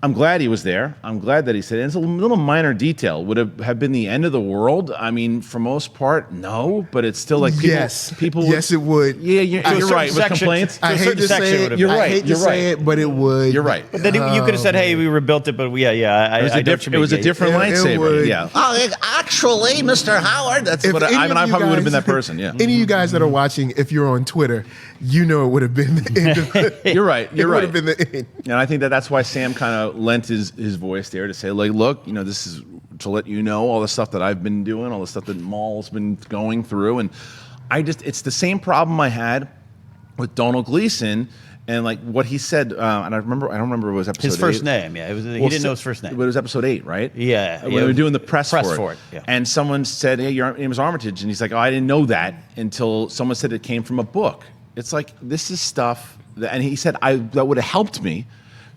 I'm glad he was there. I'm glad that he said it. It's a little minor detail. Would have been the end of the world? I mean, for most part, no. But it's still like people. Yes, it would. Yeah, you're right. With complaints, I hate to say it. You're right. I hate to say it, but it would. You're right. But then you could have said, "Hey, we rebuilt it," but it was a different lightsaber. Yeah. Oh, actually, Mr. Howard, That's what I probably would have been that person. Yeah. Any of you guys that are watching, if you're on Twitter, you know it would have been the end of it. You're right. You're right. It would have been the end. And I think that's why Sam kind of lent his voice there to say, like, look, you know, this is to let you know all the stuff that I've been doing, all the stuff that Maul's been going through. And it's the same problem I had with Domhnall Gleeson and like what he said. And I don't remember if it was episode 8. His first name, yeah. He didn't know his first name. But it was episode 8, right? Yeah. When we were doing the press for it. Yeah. And someone said, hey, your name is Armitage. And he's like, oh, I didn't know that until someone said it came from a book. It's like, this is stuff and he said that would have helped me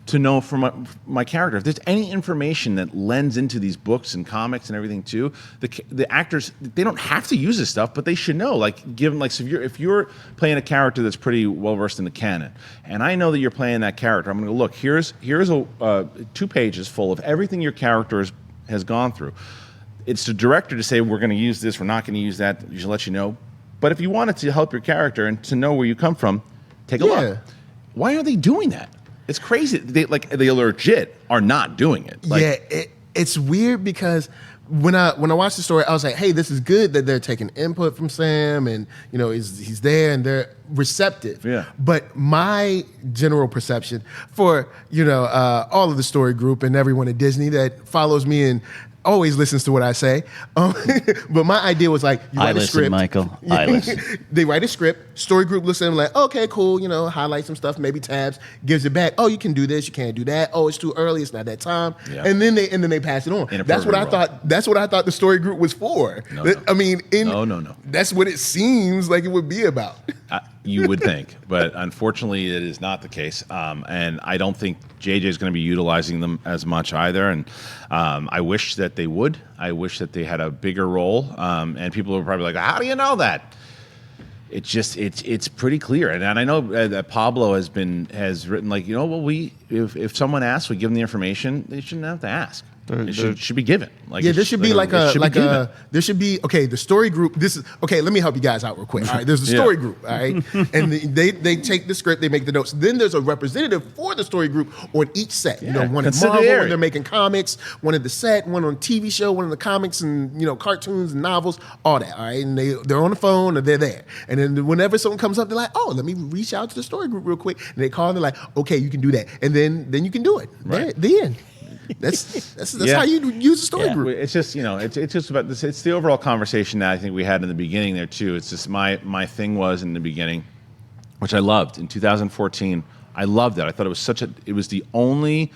to know from my character. If there's any information that lends into these books and comics and everything too, the actors, they don't have to use this stuff, but they should know. Like, give them, like, so if you're playing a character that's pretty well versed in the canon, and I know that you're playing that character, I'm going to go, look, here's 2 pages full of everything your character has gone through. It's the director to say, we're going to use this, we're not going to use that. You should let you know. But if you wanted to help your character and to know where you come from, take a look. Why are they doing that? It's crazy. They legit are not doing it. Like, it's weird because when I watched the story, I was like, hey, this is good that they're taking input from Sam and, you know, he's there and they're receptive. Yeah. But my general perception for, you know, all of the story group and everyone at Disney that follows me and always listens to what I say. But my idea was like, you write a script. Michael. I listen. They write a script. Story group looks at them like, okay, cool. You know, highlight some stuff, maybe tabs, gives it back. Oh, you can do this. You can't do that. Oh, it's too early. It's not that time. Yeah. And then they pass it on. That's what I thought. That's what I thought the story group was for. No. I mean, no. That's what it seems like it would be about. You would think, but unfortunately, it is not the case. And I don't think JJ is going to be utilizing them as much either. And I wish that they would. I wish that they had a bigger role. And people are probably like, "How do you know that?" It's just it's pretty clear. And I know that Pablo has written, like, you know, well, if someone asks, we give them the information. They shouldn't have to ask. It should be given. Like, yeah, there should be there should be, okay, the story group, let me help you guys out real quick. All right, there's a story group, all right? And they take the script, they make the notes. Then there's a representative for the story group on each set. You know, one at Marvel when they're making comics, one at the set, one on TV show, one in the comics and, you know, cartoons and novels, all that, all right? And they're on the phone or they're there. And then whenever something comes up, they're like, oh, let me reach out to the story group real quick. And they call and they're like, okay, you can do that. And then you can do it. Right. The end. That's how you use a story group. It's just, you know, it's just about this. It's the overall conversation that I think we had in the beginning there too. It's just my thing was in the beginning, which I loved in 2014. I loved it. I thought it was the only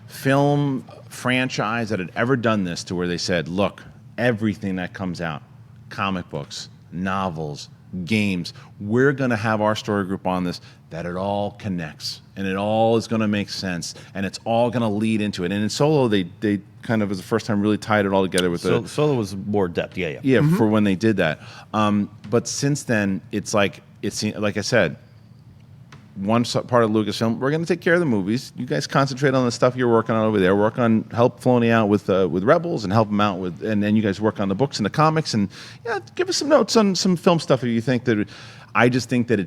film franchise that had ever done this to where they said, look, everything that comes out, comic books, novels, games, we're going to have our story group on this, that it all connects and it all is going to make sense and it's all going to lead into it. And in Solo, they kind of, was the first time, really tied it all together with Solo was more depth. Yeah, for when they did that. But since then, it's like I said, one part of Lucasfilm, we're going to take care of the movies. You guys concentrate on the stuff you're working on over there. Work on help Filoni out with Rebels and help them out with, and then you guys work on the books and the comics and give us some notes on some film stuff if you think that. I just think that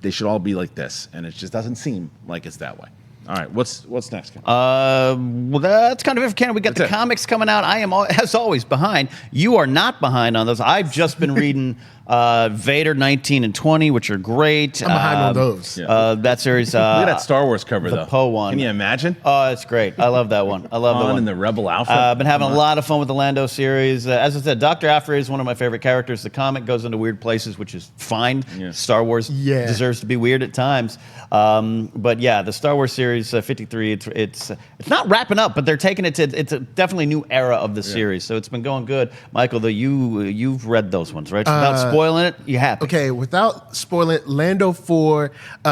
they should all be like this, and it just doesn't seem like it's that way. All right, what's next, Ken? Well, that's kind of it for Ken. We got the comics coming out. I am, as always, behind. You are not behind on those. I've just been reading Vader 19 and 20, which are great. I'm behind on those. That series. Look at that Star Wars cover, the though. Poe one. Can you imagine? Oh, it's great. I love that one. I love that Han one. in the Rebel outfit. I've been having a lot of fun with the Lando series. As I said, Dr. Aphra is one of my favorite characters. The comic goes into weird places, which is fine. Yeah. Star Wars deserves to be weird at times. But yeah, the Star Wars series 53, it's not wrapping up, but they're taking it to it's a definitely new era of the series. So it's been going good. Michael, you've read those ones, right? Without spoiling it, you happy? Okay, without spoiling it, Lando 4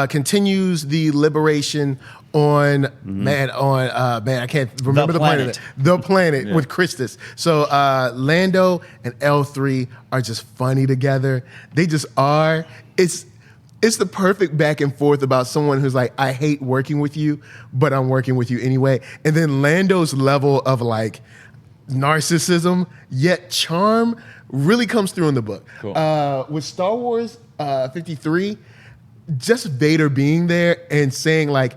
continues the liberation on I can't remember the planet. The planet with Christus. So Lando and L3 are just funny together. They just are. It's the perfect back and forth about someone who's like, I hate working with you, but I'm working with you anyway. And then Lando's level of like narcissism yet charm really comes through in the book. Cool. With Star Wars 53, just Vader being there and saying like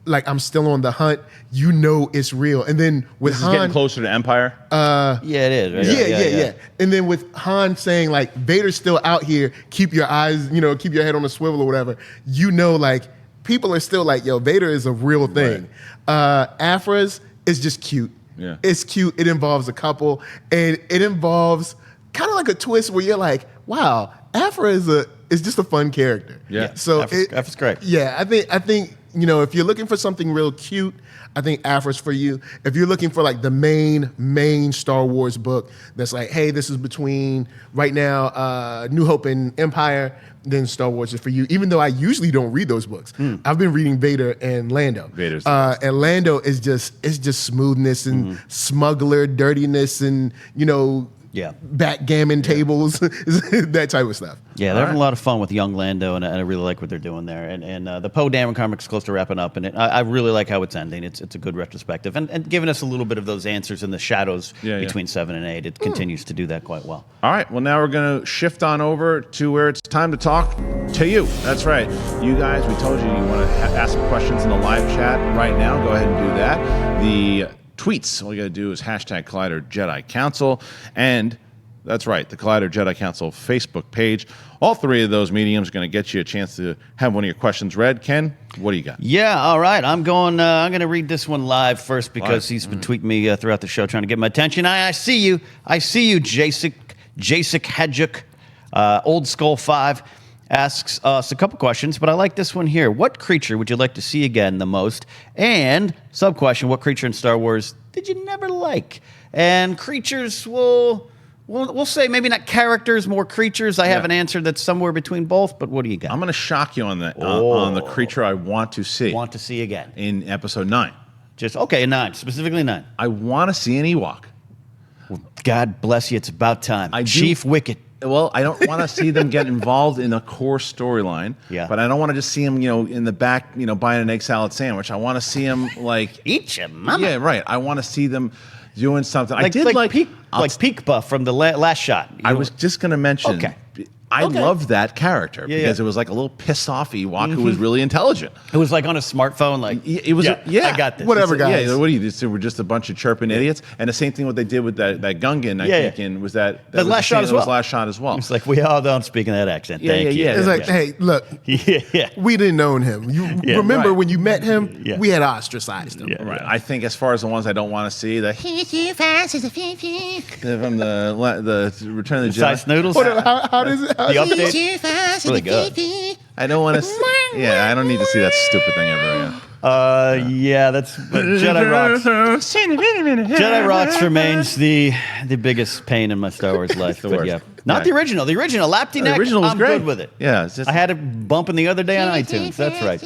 I'm still on the hunt, you know it's real. And then with This Han, is getting closer to Empire. Yeah, it is. Right? Yeah. And then with Han saying like Vader's still out here, keep your eyes, keep your head on a swivel or whatever. Like people are still like, yo, Vader is a real thing. Aphra's is just cute. Yeah. It's cute. It involves a couple, and it involves kind of like a twist where you're like, wow, Aphra is just a fun character. Yeah. So Aphra's great. Yeah, I think if you're looking for something real cute, I think Aphra's for you. If you're looking for like the main Star Wars book that's like, hey, this is between right now New Hope and Empire, then Star Wars is for you. Even though I usually don't read those books, I've been reading Vader and Lando. Vader's and Lando is just smoothness and smuggler dirtiness and backgammon tables, that type of stuff. Yeah, they're having a lot of fun with young Lando, and I really like what they're doing there. And the Poe Dameron comic's close to wrapping up, and I really like how it's ending. It's a good retrospective, and giving us a little bit of those answers in the shadows between 7 and 8. It continues to do that quite well. All right, well, now we're going to shift on over to where it's time to talk to you. That's right. You guys, we told you want to ask some questions in the live chat right now. Go ahead and do that. The tweets, all you got to do is hashtag Collider Jedi Council, and that's right, the Collider Jedi Council Facebook page. All three of those mediums are going to get you a chance to have one of your questions read. Ken, what do you got? Yeah, all right. I'm going to read this one live first because he's been tweeting me throughout the show trying to get my attention. I see you, Jasik Hedjuk, Old Skull 5. Asks us a couple questions, but I like this one here. What creature would you like to see again the most? And sub-question, what creature in Star Wars did you never like? And creatures, we'll say maybe not characters, more creatures. I have an answer that's somewhere between both, but what do you got? I'm going to shock you on that on the creature I want to see. Want to see again. In episode 9. Okay, 9, specifically 9. I want to see an Ewok. Well, God bless you, it's about time. Chief Wicket. Well, I don't want to see them get involved in a core storyline. Yeah. But I don't want to just see them, in the back, buying an egg salad sandwich. I want to see them like eat your mama. Yeah, right. I want to see them doing something. Like Peak Buff from the last shot. I was just going to mention. Okay. I loved that character because it was like a little pissed off Ewok who was really intelligent. It was like on a smartphone, like it was. I got this. Whatever, guys. Yeah, what do you do? So we're just a bunch of chirping idiots. And the same thing what they did with that Gungan, I think, and was that was last shot as well. Last shot as well. It's like we all don't speak in that accent. Thank you. It's like, hey, look, we didn't know him. You remember when you met him? We had ostracized him. Yeah, right. I think as far as the ones I don't want to see, he's too fast as a from the Return of the Jedi. Size noodles. How does it? The update. Really good. I don't want to. I don't need to see that stupid thing ever again. That's Jedi Rocks. Jedi Rocks remains the biggest pain in my Star Wars life. But not the original. The original Lapty Neck. The original was I'm great. good with it. Yeah, I had it bumping the other day on iTunes. That's right.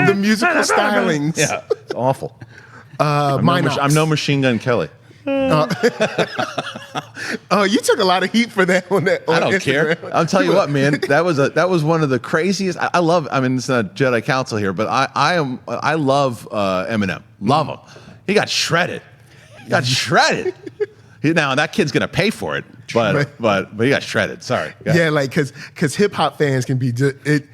The musical stylings. Yeah, it's awful. I'm no Machine Gun Kelly. You took a lot of heat for that one. I don't care. I'll tell you what, man. That was one of the craziest. I love. I mean, it's not Jedi Council here, but I love Eminem. Love him. He got shredded. Now that kid's gonna pay for it, but he got shredded. Sorry. Yeah, like because hip hop fans can be it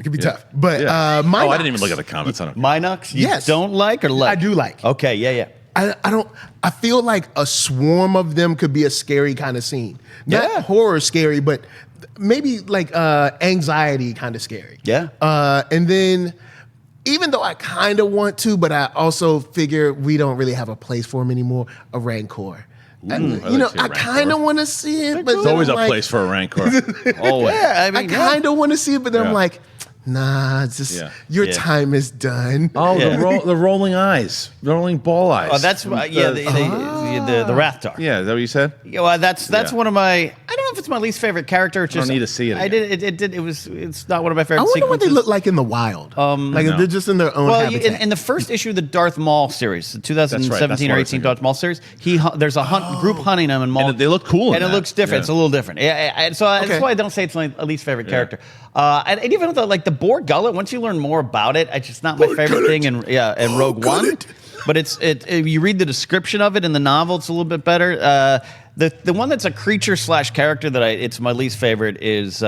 can be tough. But I didn't even look at the comments on it. Minox, Yes. don't like or like? I do like. Okay, yeah. I feel like a swarm of them could be a scary kind of scene. Not horror scary, but maybe like anxiety kind of scary. Yeah. And then, even though I kind of want to, but I also figure we don't really have a place for him anymore, a Rancor. I kind of want to see it, but There's always a place for a Rancor. Always. Yeah, I kind of want to see it, but then I'm Yeah. like, nah, it's just your time is done. Oh, the rolling eyes, the rolling ball eyes. Oh, that's the Rathdar. Yeah, is that what you said? Yeah, well, that's one of my. I don't know if it's my least favorite character. It's I don't just, need to see it I again. did. It's not one of my favorite. I wonder what they sequences. look like in the wild. Like if they're just in their own Well, habitat. in the first issue of the Darth Maul series, the 2017 That's or what I 18 figured. Darth Maul series, there's a group hunting him, and Maul. And they look cool in and it that. looks different. Yeah. It's a little different. That's why I don't say it's my least favorite character. And even though like the Borg Gullet, once you learn more about it, it's just not my favorite thing. And Rogue One. But if you read the description of it in the novel, it's a little bit better. The one that's a creature / character that it's my least favorite is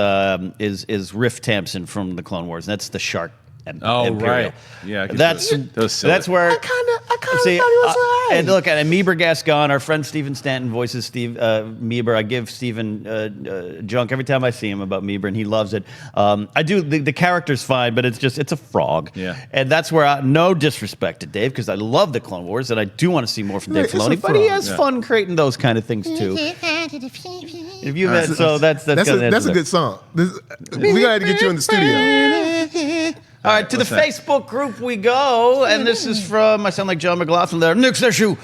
Riff Tamson from the Clone Wars. That's the shark. Imperial. Right. Yeah, I can that's do it. That was silly. that's where I kind of thought see. he was all right. And look at Meeber Gascon. Our friend Stephen Stanton voices Meeber. I give Stephen junk every time I see him about Meeber, and he loves it. I do. The character's fine, but it's a frog. Yeah. And that's where no disrespect to Dave, because I love the Clone Wars and I do want to see more from Dave It's a Filoni, but he frog. has fun creating those kind of things too. If you met, so that's That's a good song. We gotta get you in the studio. All right, to the Facebook group we go, and this is from, I sound like John McLaughlin there, next issue,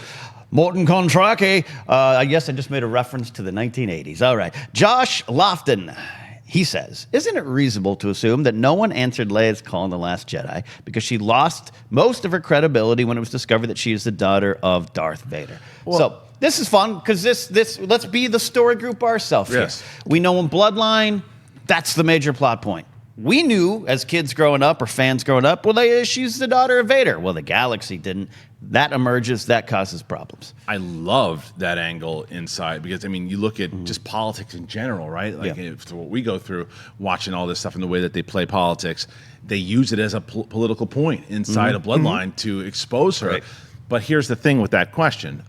Morton Contrake. Yes, I just made a reference to the 1980s. All right, Josh Lofton, he says, isn't it reasonable to assume that no one answered Leia's call in The Last Jedi because she lost most of her credibility when it was discovered that she is the daughter of Darth Vader? So this is fun, because this let's be the story group ourselves Yes. here. We know in Bloodline, that's the major plot point. We knew as kids growing up or fans growing up, she's the daughter of Vader. Well, the galaxy didn't. That emerges, that causes problems. I loved that angle inside because, I mean, you look at just politics in general, right? Like what we go through, watching all this stuff and the way that they play politics, they use it as a political point inside a bloodline to expose her. Right. But here's the thing with that question.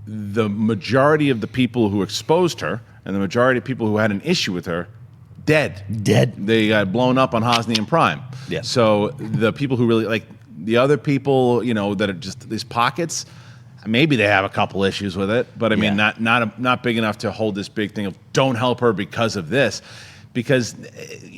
The majority of the people who exposed her and the majority of people who had an issue with her, dead. They got blown up on Hosnian Prime. Yeah. So the people who really, like the other people, that are just these pockets, maybe they have a couple issues with it, but I mean, not big enough to hold this big thing of don't help her because of this. Because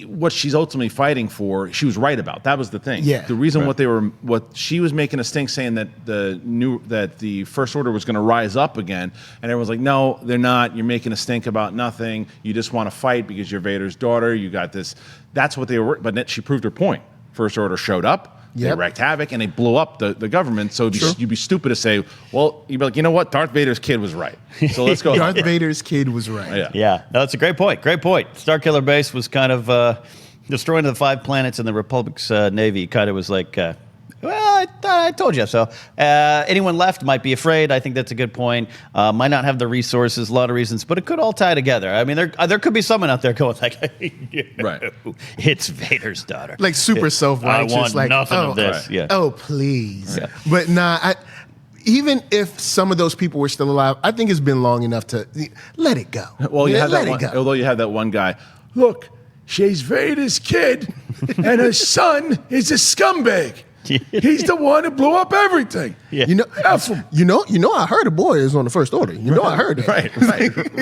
what she's ultimately fighting for, she was right about. That was the thing. Yeah. The reason what she was making a stink saying that the First Order was going to rise up again, and everyone's like, no, they're not. You're making a stink about nothing. You just want to fight because you're Vader's daughter. You got this. That's what they were. But she proved her point. First Order showed up. They Yep. wreaked havoc and they blew up the government. So you'd be stupid to say, well, you'd be like, you know what? Darth Vader's kid was right. So let's go. Darth Vader's kid was right. Yeah. Yeah, no, that's a great point. Great point. Starkiller Base was kind of destroying the 5 planets in the Republic's Navy. Kind of was like, well, I told you so. Anyone left might be afraid. I think that's a good point. Might not have the resources, a lot of reasons, but it could all tie together. I mean, there could be someone out there going like, Right. It's Vader's daughter. Like super self-righteous. I want like, nothing oh, of this. Yeah. Oh, please. Yeah. But nah, even if some of those people were still alive, I think it's been long enough to let it go. Well, you have let that one, it go. although you have that one guy. Look, she's Vader's kid, and her son is a scumbag. He's the one who blew up everything. Yeah. F him. You know, I heard a boy is on the First Order. I heard it.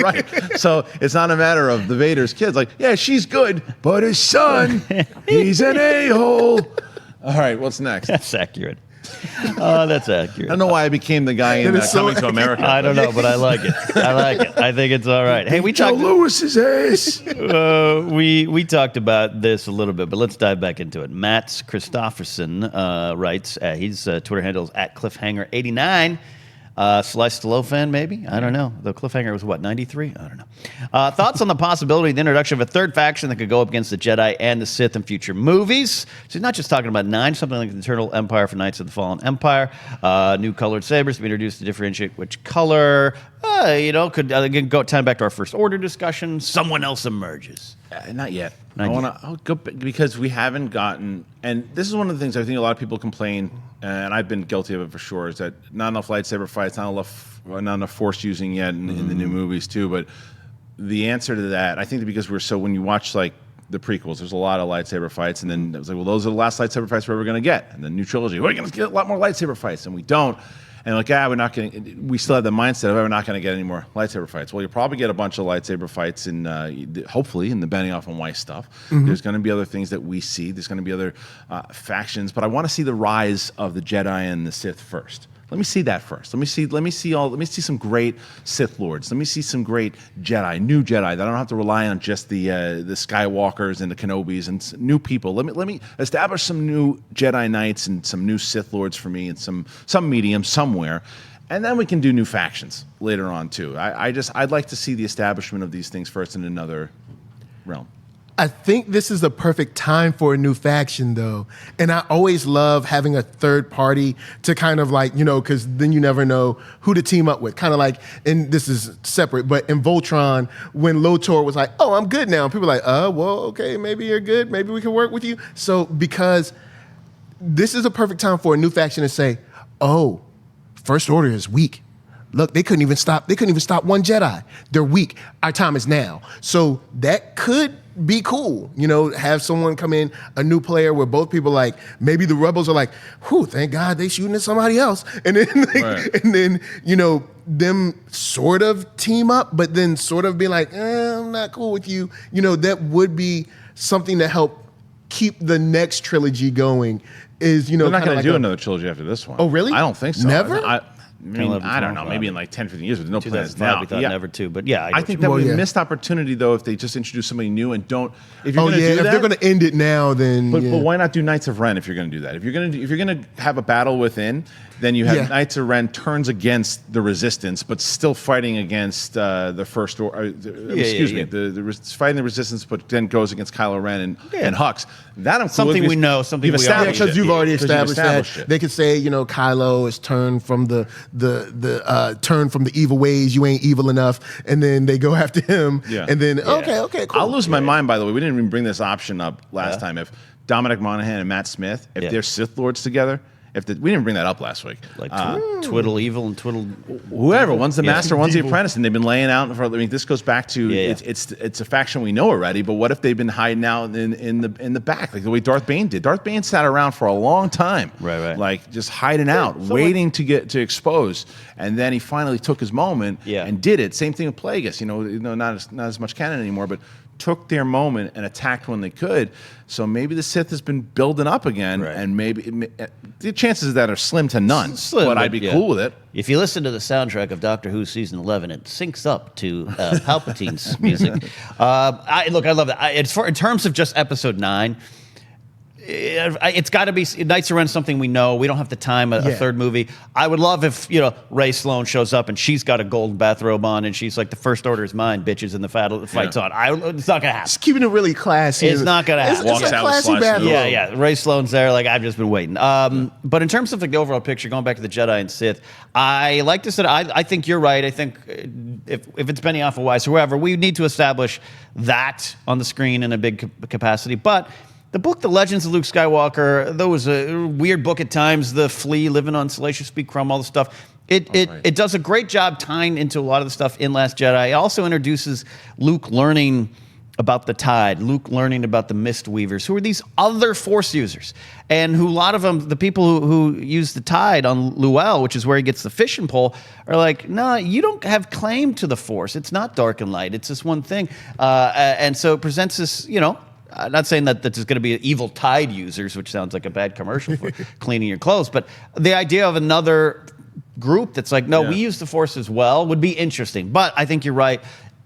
Right. So it's not a matter of the Vader's kids. Like, yeah, she's good, but his son, he's an a-hole. All right, what's next? That's accurate. That's accurate. I don't know why I became the guy in That is so Coming to America. I don't know, but I like it. I think it's all right. Hey, we Joe talked. Lewis's ass. We talked about this a little bit, but let's dive back into it. Matt Christofferson writes, his Twitter handle is @cliffhanger89. Sliced loaf fan, maybe? I don't know. The cliffhanger was what, 93? I don't know. Thoughts on the possibility of the introduction of a third faction that could go up against the Jedi and the Sith in future movies? So he's not just talking about 9, something like the Eternal Empire for Knights of the Fallen Empire. New colored sabers to be introduced to differentiate which color. Could again go time back to our First Order discussion. Someone else emerges. Not yet. Not I want to go because we haven't gotten, and this is one of the things I think a lot of people complain, and I've been guilty of it for sure, is that not enough lightsaber fights, not enough force using yet in the new movies too. But the answer to that, I think, because when you watch like the prequels, there's a lot of lightsaber fights, and then it was like, well, those are the last lightsaber fights we're ever going to get. And the new trilogy, we're going to get a lot more lightsaber fights, and we don't. And like, we're not going. We still have the mindset of we're not going to get any more lightsaber fights. Well, you'll probably get a bunch of lightsaber fights in, hopefully, in the Benioff and Weiss stuff. There's going to be other things that we see. There's going to be other factions, but I want to see the rise of the Jedi and the Sith first. Let me see that first. Let me see some great Sith Lords. Let me see some great Jedi, new Jedi that I don't have to rely on just the Skywalkers and the Kenobis and new people. Let me establish some new Jedi Knights and some new Sith Lords for me and some medium somewhere. And then we can do new factions later on too. I'd like to see the establishment of these things first in another realm. I think this is the perfect time for a new faction, though. And I always love having a third party to kind of like, because then you never know who to team up with. Kind of like, and this is separate, but in Voltron, when Lotor was like, oh, I'm good now. And people are like, well, okay, maybe you're good. Maybe we can work with you. So because this is a perfect time for a new faction to say, oh, First Order is weak. Look, they couldn't even stop one Jedi. They're weak. Our time is now. So that could be cool, have someone come in, a new player where both people like, maybe the rebels are like, whew, thank God they shooting at somebody else. And then, them sort of team up, but then sort of be like, I'm not cool with you. That would be something to help keep the next trilogy going. They're not going to do another trilogy after this one. Oh, really? I don't think so. Never? I don't know. Maybe in like 10, 15 years, with no plans now. We thought never to, but yeah. I think that would be a missed opportunity, though, if they just introduce somebody new and don't. If you're going to do that, if they're going to end it now, then. But why not do Knights of Ren if you're going to do that? If you're going to have a battle within, then you have Knights of Ren turns against the Resistance, but still fighting against the First Order. Fighting the Resistance, but then goes against Kylo Ren and Hux. That I'm cool something with we know, something we established because you've already established that. It. They could say, Kylo is turned from the turn from the evil ways. You ain't evil enough, and then they go after him. Yeah. And then okay, cool. I'll lose my mind. By the way, we didn't even bring this option up last time. If Dominic Monaghan and Matt Smith, if they're Sith Lords together. We didn't bring that up last week. Like Twiddle Evil and Twiddle... Whoever. One's the master, one's the apprentice. And they've been laying out... this goes back to... It's a faction we know already, but what if they've been hiding out in the back, like the way Darth Bane did? Darth Bane sat around for a long time. Right. Like, just hiding out, waiting to expose. And then he finally took his moment and did it. Same thing with Plagueis. Not as much canon anymore, but took their moment and attacked when they could. So maybe the Sith has been building up again, and maybe the chances of that are slim to none. But I'd be cool with it. If you listen to the soundtrack of Doctor Who season 11, it syncs up to Palpatine's music. I love that. In terms of just episode 9. It's got to be Knights of Ren, something we know. We don't have to time a third movie. I would love if Ray Sloane shows up and she's got a golden bathrobe on and she's like, the First Order is mine, bitches, and the fight's on. It's not gonna happen. Just keeping it really classy. It's not gonna happen. It's a classy bathrobe. Yeah. Ray Sloane's there. Like, I've just been waiting. But in terms of the overall picture, going back to the Jedi and Sith, I like to say I think you're right. I think if it's Benioff or Weiss or whoever, we need to establish that on the screen in a big capacity, but. The book, The Legends of Luke Skywalker, that was a weird book at times. The flea living on Salacious Speed Crumb, all the stuff. It does a great job tying into a lot of the stuff in Last Jedi. It also introduces Luke learning about the Tide, Luke learning about the Mist Weavers, who are these other Force users, and who a lot of them, the people who use the Tide on Luel, which is where he gets the fishing pole, are like, no, you don't have claim to the Force. It's not dark and light. It's this one thing. And so it presents this, I'm not saying that there's going to be evil Tide users, which sounds like a bad commercial for cleaning your clothes, but the idea of another group that's like, no, we use the Force as well would be interesting. But I think you're right.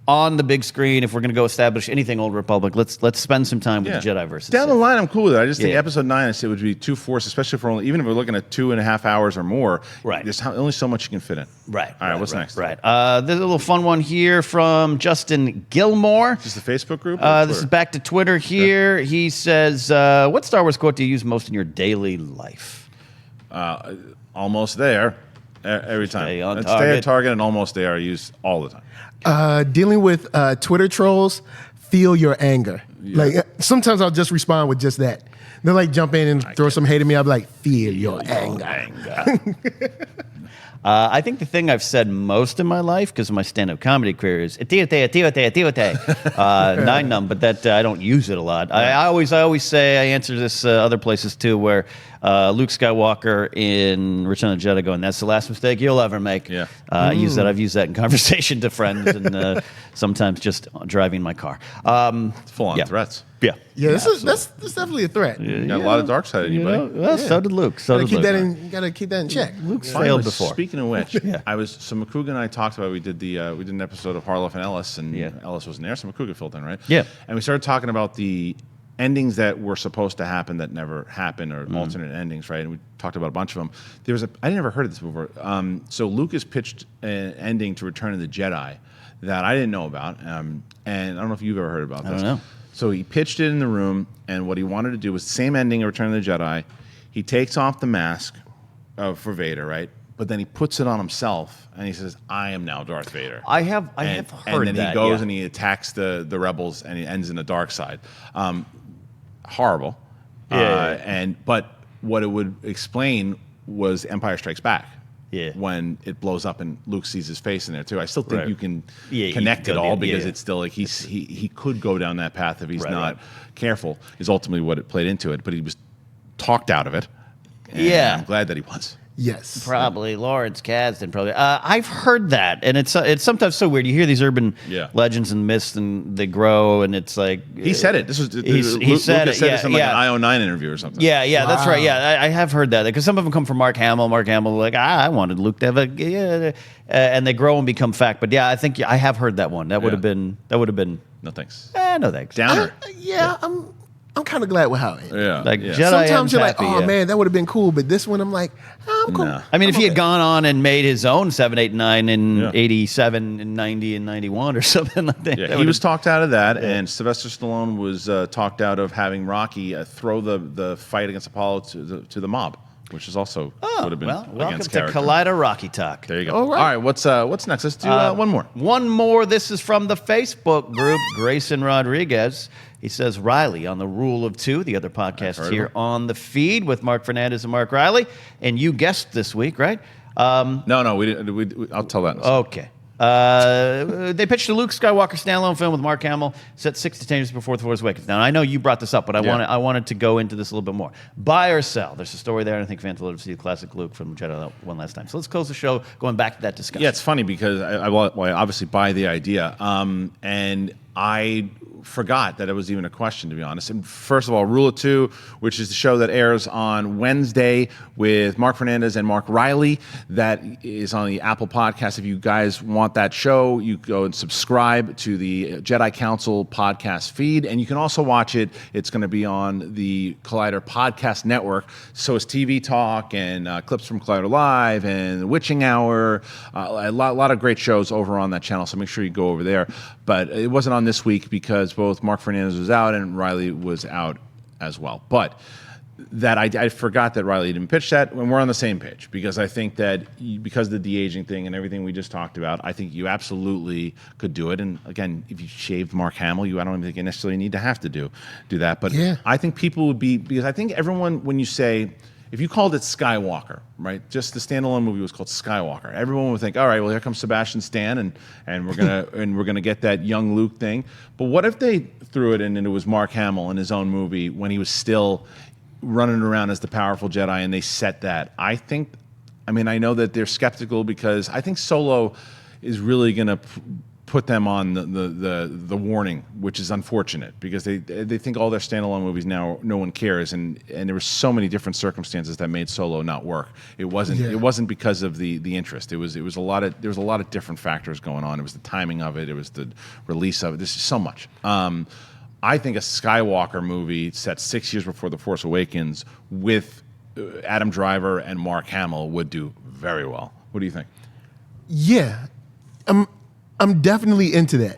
On the big screen, if we're going to go establish anything Old Republic, let's spend some time with the Jedi versus down the line. I'm cool with it. I just think episode 9, I say, would be too forced, especially for even if we're looking at 2.5 hours or more. Right, there's only so much you can fit in. Right. All right. What's next? Right. There's a little fun one here from Justin Gilmore. Is this the Facebook group? This is back to Twitter here. Okay. He says, "What Star Wars quote do you use most in your daily life?" Almost there. Every time. Stay on target. Stay at target and almost there. I use all the time. Dealing with Twitter trolls feel your anger. Like sometimes I'll just respond with just that. They'll like jump in and throw some hate at me. I'll be like, feel your anger. I think the thing I've said most in my life, because of my stand-up comedy career, is nine num, but that I don't use it a lot. I always say, I answer this other places too, where Luke Skywalker in Return of the Jedi going, that's the last mistake you'll ever make. Yeah. I've used that in conversation to friends and sometimes just driving my car. Full-on threats. Yeah. Yeah, that's definitely a threat. You got a lot of dark side in you, buddy. Well, so did Luke. So did Luke. You gotta keep that in check. Luke's Finally, failed before. Speaking of which, so McCougan and I talked about, we did an episode of Harloff and Ellis, and Ellis wasn't there, so McCougan filled in, right? Yeah. And we started talking about the endings that were supposed to happen that never happened, or alternate endings, right? And we talked about a bunch of them. I never heard of this before. So Lucas pitched an ending to Return of the Jedi that I didn't know about, and I don't know if you've ever heard about this. I don't know. So he pitched it in the room, and what he wanted to do was the same ending of Return of the Jedi. He takes off the mask for Vader, right? But then he puts it on himself, and he says, "I am now Darth Vader." I have heard that. And then he goes and he attacks the rebels, and he ends in the dark side. Horrible. But what it would explain was Empire Strikes Back. Yeah. When it blows up and Luke sees his face in there too. I still think Right. you can Yeah, connect it all because yeah. it's still like he could go down that path if he's not careful, is ultimately what it played into it. But he was talked out of it. And Yeah. I'm glad that he was. Yes. Probably Lawrence Kasdan. Probably. I've heard that, and it's sometimes so weird. You hear these urban legends and myths, and they grow, and it's like He said it. This was he said Lucas it. this in like an IO9 interview or something. Yeah, that's right. Yeah, I have heard that because some of them come from Mark Hamill. Mark Hamill, like I wanted Luke to have and they grow and become fact. But yeah, I think I have heard that one. That would have been. No thanks. No thanks. Downer. I'm kind of glad with how it ended. Yeah. Like yeah. Jedi Sometimes ends you're like, happy, oh yeah. man, that would have been cool. But this one, I'm like, I'm cool. No. I mean, if he had gone on and made his own 7, 8, 9 in Yeah. 87 and 90 and 91 or something like that. Yeah, that he was talked out of that, and Sylvester Stallone was talked out of having Rocky throw the fight against Apollo to the mob, which is also would have been welcome against to character. Collider Rocky Talk. There you go. All right. What's next? Let's do one more. One more. This is from the Facebook group, Grayson Rodriguez. He says, Riley on the Rule of Two, the other podcast heard here of him. on the feed with Mark Fernandez and Mark Riley. And you guessed this week, right? No, we didn't. I'll tell that. In a second. Okay. They pitched a Luke Skywalker standalone film with Mark Hamill set 6 to 10 years before The Force Awakens. Now, I know you brought this up, but I wanted to go into this a little bit more. Buy or sell? There's a story there, and I think fans will love to see the classic Luke from Jedi one last time. So let's close the show going back to that discussion. Yeah, it's funny because I obviously buy the idea, and I forgot that it was even a question, to be honest. And first of all, Rule of Two, which is the show that airs on Wednesday with Mark Fernandez and Mark Riley, that is on the Apple Podcast. If you guys want that show, you go and subscribe to the Jedi Council podcast feed, and you can also watch it. It's going to be on the Collider Podcast Network. So it's TV Talk and clips from Collider Live and The Witching Hour. A lot of great shows over on that channel, so make sure you go over there. But it wasn't on this week because both Mark Fernandez was out and Riley was out as well. But that I forgot that Riley didn't pitch that, and we're on the same page because I think that because of the de-aging thing and everything we just talked about, I think you absolutely could do it. And again, if you shaved Mark Hamill, I don't even think you necessarily need to have to do that. But I think people would be, because I think everyone, when you say, if you called it Skywalker, right? Just the standalone movie was called Skywalker. Everyone would think, all right, well, here comes Sebastian Stan, and we're gonna get that young Luke thing. But what if they threw it in and it was Mark Hamill in his own movie when he was still running around as the powerful Jedi, and they set that? I know that they're skeptical because I think Solo is really gonna put them on the warning, which is unfortunate because they think all their standalone movies now no one cares, and there were so many different circumstances that made Solo not work. It wasn't because of the interest. There was a lot of different factors going on. It was the timing of it. It was the release of it. There's just so much. I think a Skywalker movie set 6 years before The Force Awakens with Adam Driver and Mark Hamill would do very well. What do you think? Yeah, I'm definitely into that,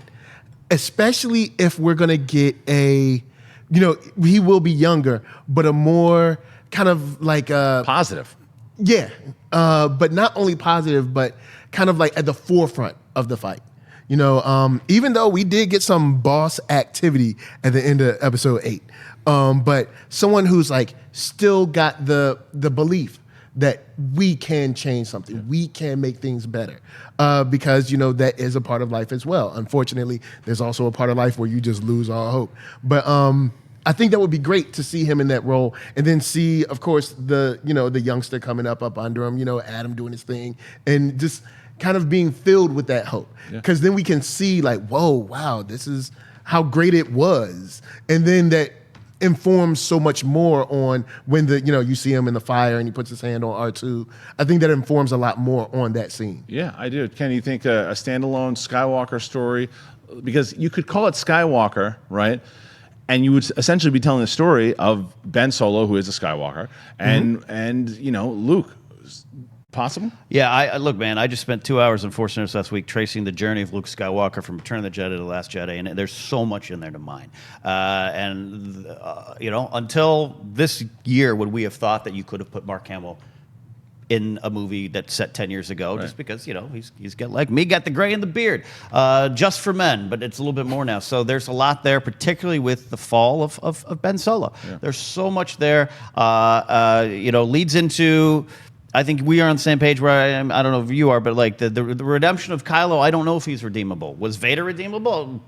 especially if we're gonna get he will be younger, but a more kind of like Positive. but not only positive, but kind of like at the forefront of the fight. Even though we did get some boss activity at the end of episode 8, but someone who's like still got the belief that we can change something, we can make things better, because that is a part of life as well. Unfortunately, there's also a part of life where you just lose all hope. But I think that would be great to see him in that role, and then see, of course, the youngster coming up under him, Adam doing his thing, and just kind of being filled with that hope. Because then we can see like, whoa, wow, this is how great it was, and then that informs so much more on when you see him in the fire and he puts his hand on R2. I think that informs a lot more on that scene. Yeah, I do. Ken, you think a standalone Skywalker story, because you could call it Skywalker, right? And you would essentially be telling the story of Ben Solo, who is a Skywalker, and Luke. Possible? Yeah, I look, man, I just spent 2 hours and 4 minutes last week tracing the journey of Luke Skywalker from Return of the Jedi to The Last Jedi, and there's so much in there to mine. Until this year, would we have thought that you could have put Mark Hamill in a movie that's set 10 years ago, just because, he's got, like me, got the gray and the beard, just for men, but it's a little bit more now. So there's a lot there, particularly with the fall of Ben Solo. Yeah. There's so much there, leads into... I think we are on the same page where I am. I don't know if you are, but like the redemption of Kylo, I don't know if he's redeemable. Was Vader redeemable?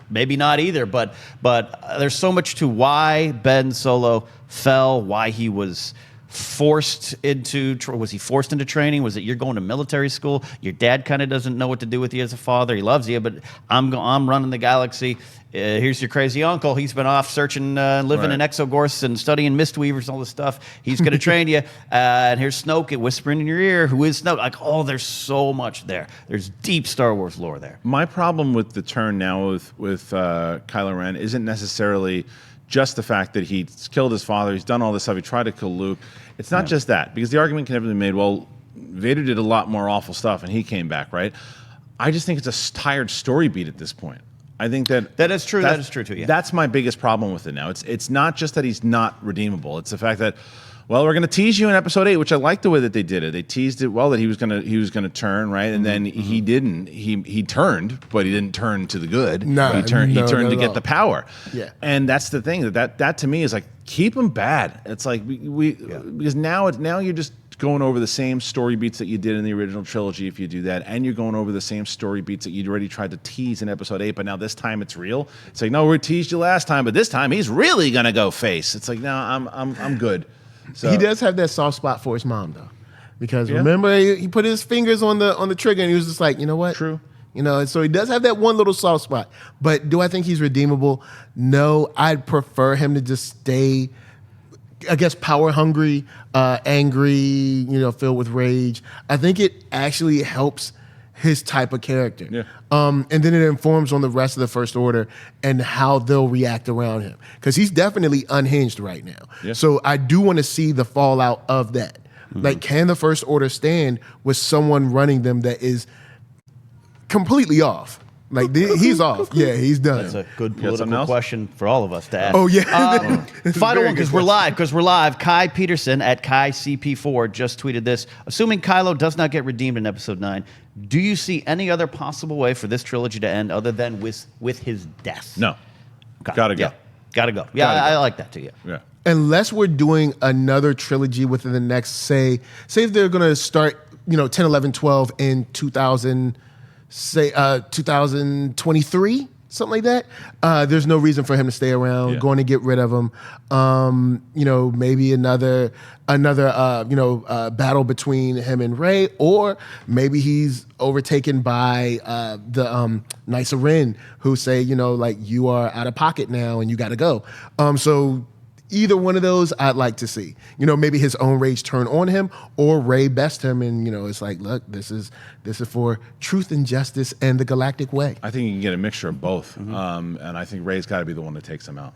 Maybe not either, but there's so much to why Ben Solo fell, why he was forced into training? Was it you're going to military school? Your dad kind of doesn't know what to do with you as a father. He loves you, but I'm running the galaxy. Here's your crazy uncle. He's been off searching, living in Exogorths and studying Mistweavers and all this stuff. He's going to train you. And here's Snoke whispering in your ear. Who is Snoke? Like, there's so much there. There's deep Star Wars lore there. My problem with the turn now with Kylo Ren isn't necessarily just the fact that he's killed his father. He's done all this stuff. He tried to kill Luke. It's not just that, because the argument can never be made, well, Vader did a lot more awful stuff and he came back, right? I just think it's a tired story beat at this point. I think that is true. That is true too. Yeah, that's my biggest problem with it now. It's not just that he's not redeemable. It's the fact that, well, we're going to tease you in episode 8, which I like the way that they did it. They teased it well that he was gonna turn, right, and then he didn't. He turned, but he didn't turn to the good. No, he turned to get the power. Yeah, and that's the thing that to me is like, keep him bad. It's like because now you're just going over the same story beats that you did in the original trilogy. If you do that, and you're going over the same story beats that you'd already tried to tease in episode 8, but now this time it's real. It's like, no, we teased you last time, but this time he's really gonna go face. It's like, no, I'm good. So, he does have that soft spot for his mom, though, because remember he put his fingers on the trigger and he was just like, you know what? True. So he does have that one little soft spot. But do I think he's redeemable? No, I'd prefer him to just stay, I guess, power hungry, angry, filled with rage. I think it actually helps his type of character. Yeah. And then it informs on the rest of the First Order and how they'll react around him. Because he's definitely unhinged right now. Yeah. So I do want to see the fallout of that. Like, can the First Order stand with someone running them that is completely off? Like, he's off. Yeah, he's done. That's a good political question for all of us to ask. Oh, yeah. Final one, because we're live. Kai Peterson at KaiCP4 just tweeted this. Assuming Kylo does not get redeemed in Episode 9, do you see any other possible way for this trilogy to end other than with his death? No. Okay. Gotta go. Yeah. Gotta go. Yeah, I like that too, yeah. Yeah. Unless we're doing another trilogy within the next, say if they're going to start, 10, 11, 12 in 2023, something like that. There's no reason for him to stay around. Yeah. Going to get rid of him. Maybe another battle between him and Rey, or maybe he's overtaken by the Knights of Ren, who say, you are out of pocket now and you got to go. So either one of those I'd like to see. Maybe his own rage turn on him, or Rey best him, and it's like, look, this is for truth and justice and the galactic way. I think you can get a mixture of both, and I think Rey's got to be the one that takes him out.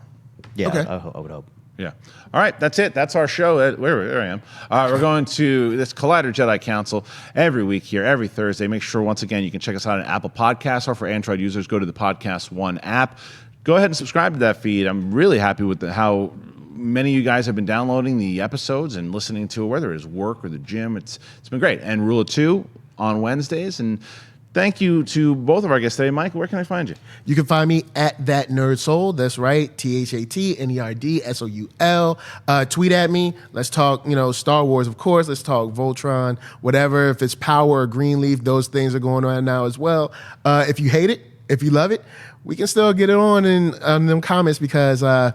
Yeah, Okay. I would hope. Yeah. All right, that's it. That's our show. There I am. We're going to this Collider Jedi Council every week here, every Thursday. Make sure, once again, you can check us out on Apple Podcasts, or for Android users, go to the Podcast One app. Go ahead and subscribe to that feed. I'm really happy with how many of you guys have been downloading the episodes and listening to it, whether it's work or the gym. It's been great. And Rule of Two on Wednesdays, and Thank you to both of our guests today. Mike, where can I find you? You can find me at That Nerd Soul. That's right, ThatNerdSoul. Tweet at me. Let's talk, Star Wars, of course. Let's talk Voltron, whatever. If it's Power or Greenleaf, those things are going on now as well. If you hate it, if you love it, we can still get it on in them comments because I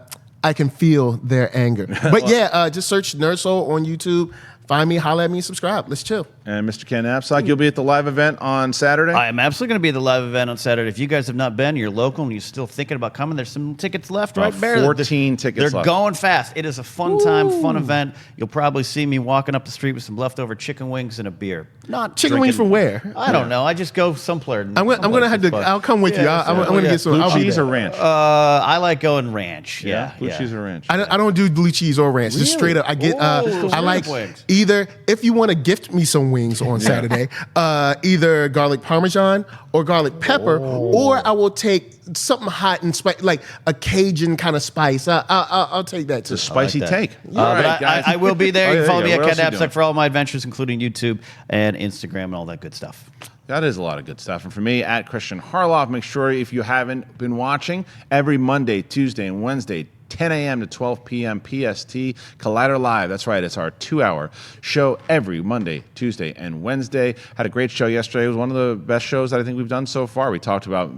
can feel their anger. But yeah, just search Nerd Soul on YouTube. Find me, holla at me, subscribe. Let's chill. And Mr. Ken Napzok, you'll be at the live event on Saturday? I am absolutely going to be at the live event on Saturday. If you guys have not been, you're local, and you're still thinking about coming, there's some tickets left right there. 14 tickets They're left. going fast. It is a fun time, fun event. You'll probably see me walking up the street with some leftover chicken wings and a beer. Not Chicken wings from where? I don't know. I just go somewhere. I'm gonna have to. I'll come with you. I'm gonna get some. Blue cheese or ranch? I like going ranch. Yeah. Blue cheese or ranch? I don't do blue cheese or ranch. Just straight up. I get. I like wings. either. If you want to gift me some wings on Saturday, either garlic parmesan or garlic pepper, or I will take something hot and spicy, like a Cajun kind of spice. I'll take that too. It's a spicy like that. take. But I will be there. You can follow me at What Ken else you doing? Napzok for all my adventures, including YouTube and Instagram and all that good stuff. That is a lot of good stuff. And for me, at Kristian Harloff, make sure if you haven't been watching, every Monday, Tuesday, and Wednesday, 10 a.m. to 12 p.m. PST, Collider Live. That's right. It's our 2-hour show every Monday, Tuesday, and Wednesday. Had a great show yesterday. It was one of the best shows that I think we've done so far. We talked about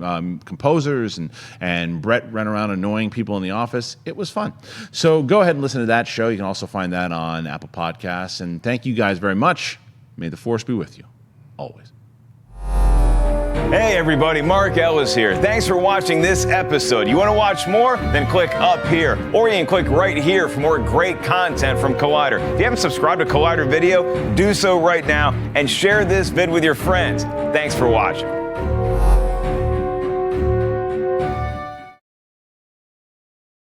composers and Brett ran around annoying people in the office. It was fun. So go ahead and listen to that show. You can also find that on Apple Podcasts. And thank you guys very much. May the Force be with you. Always. Hey everybody, Mark Ellis here. Thanks for watching this episode. You want to watch more? Then click up here. Or you can click right here for more great content from Collider. If you haven't subscribed to Collider Video, do so right now and share this vid with your friends. Thanks for watching.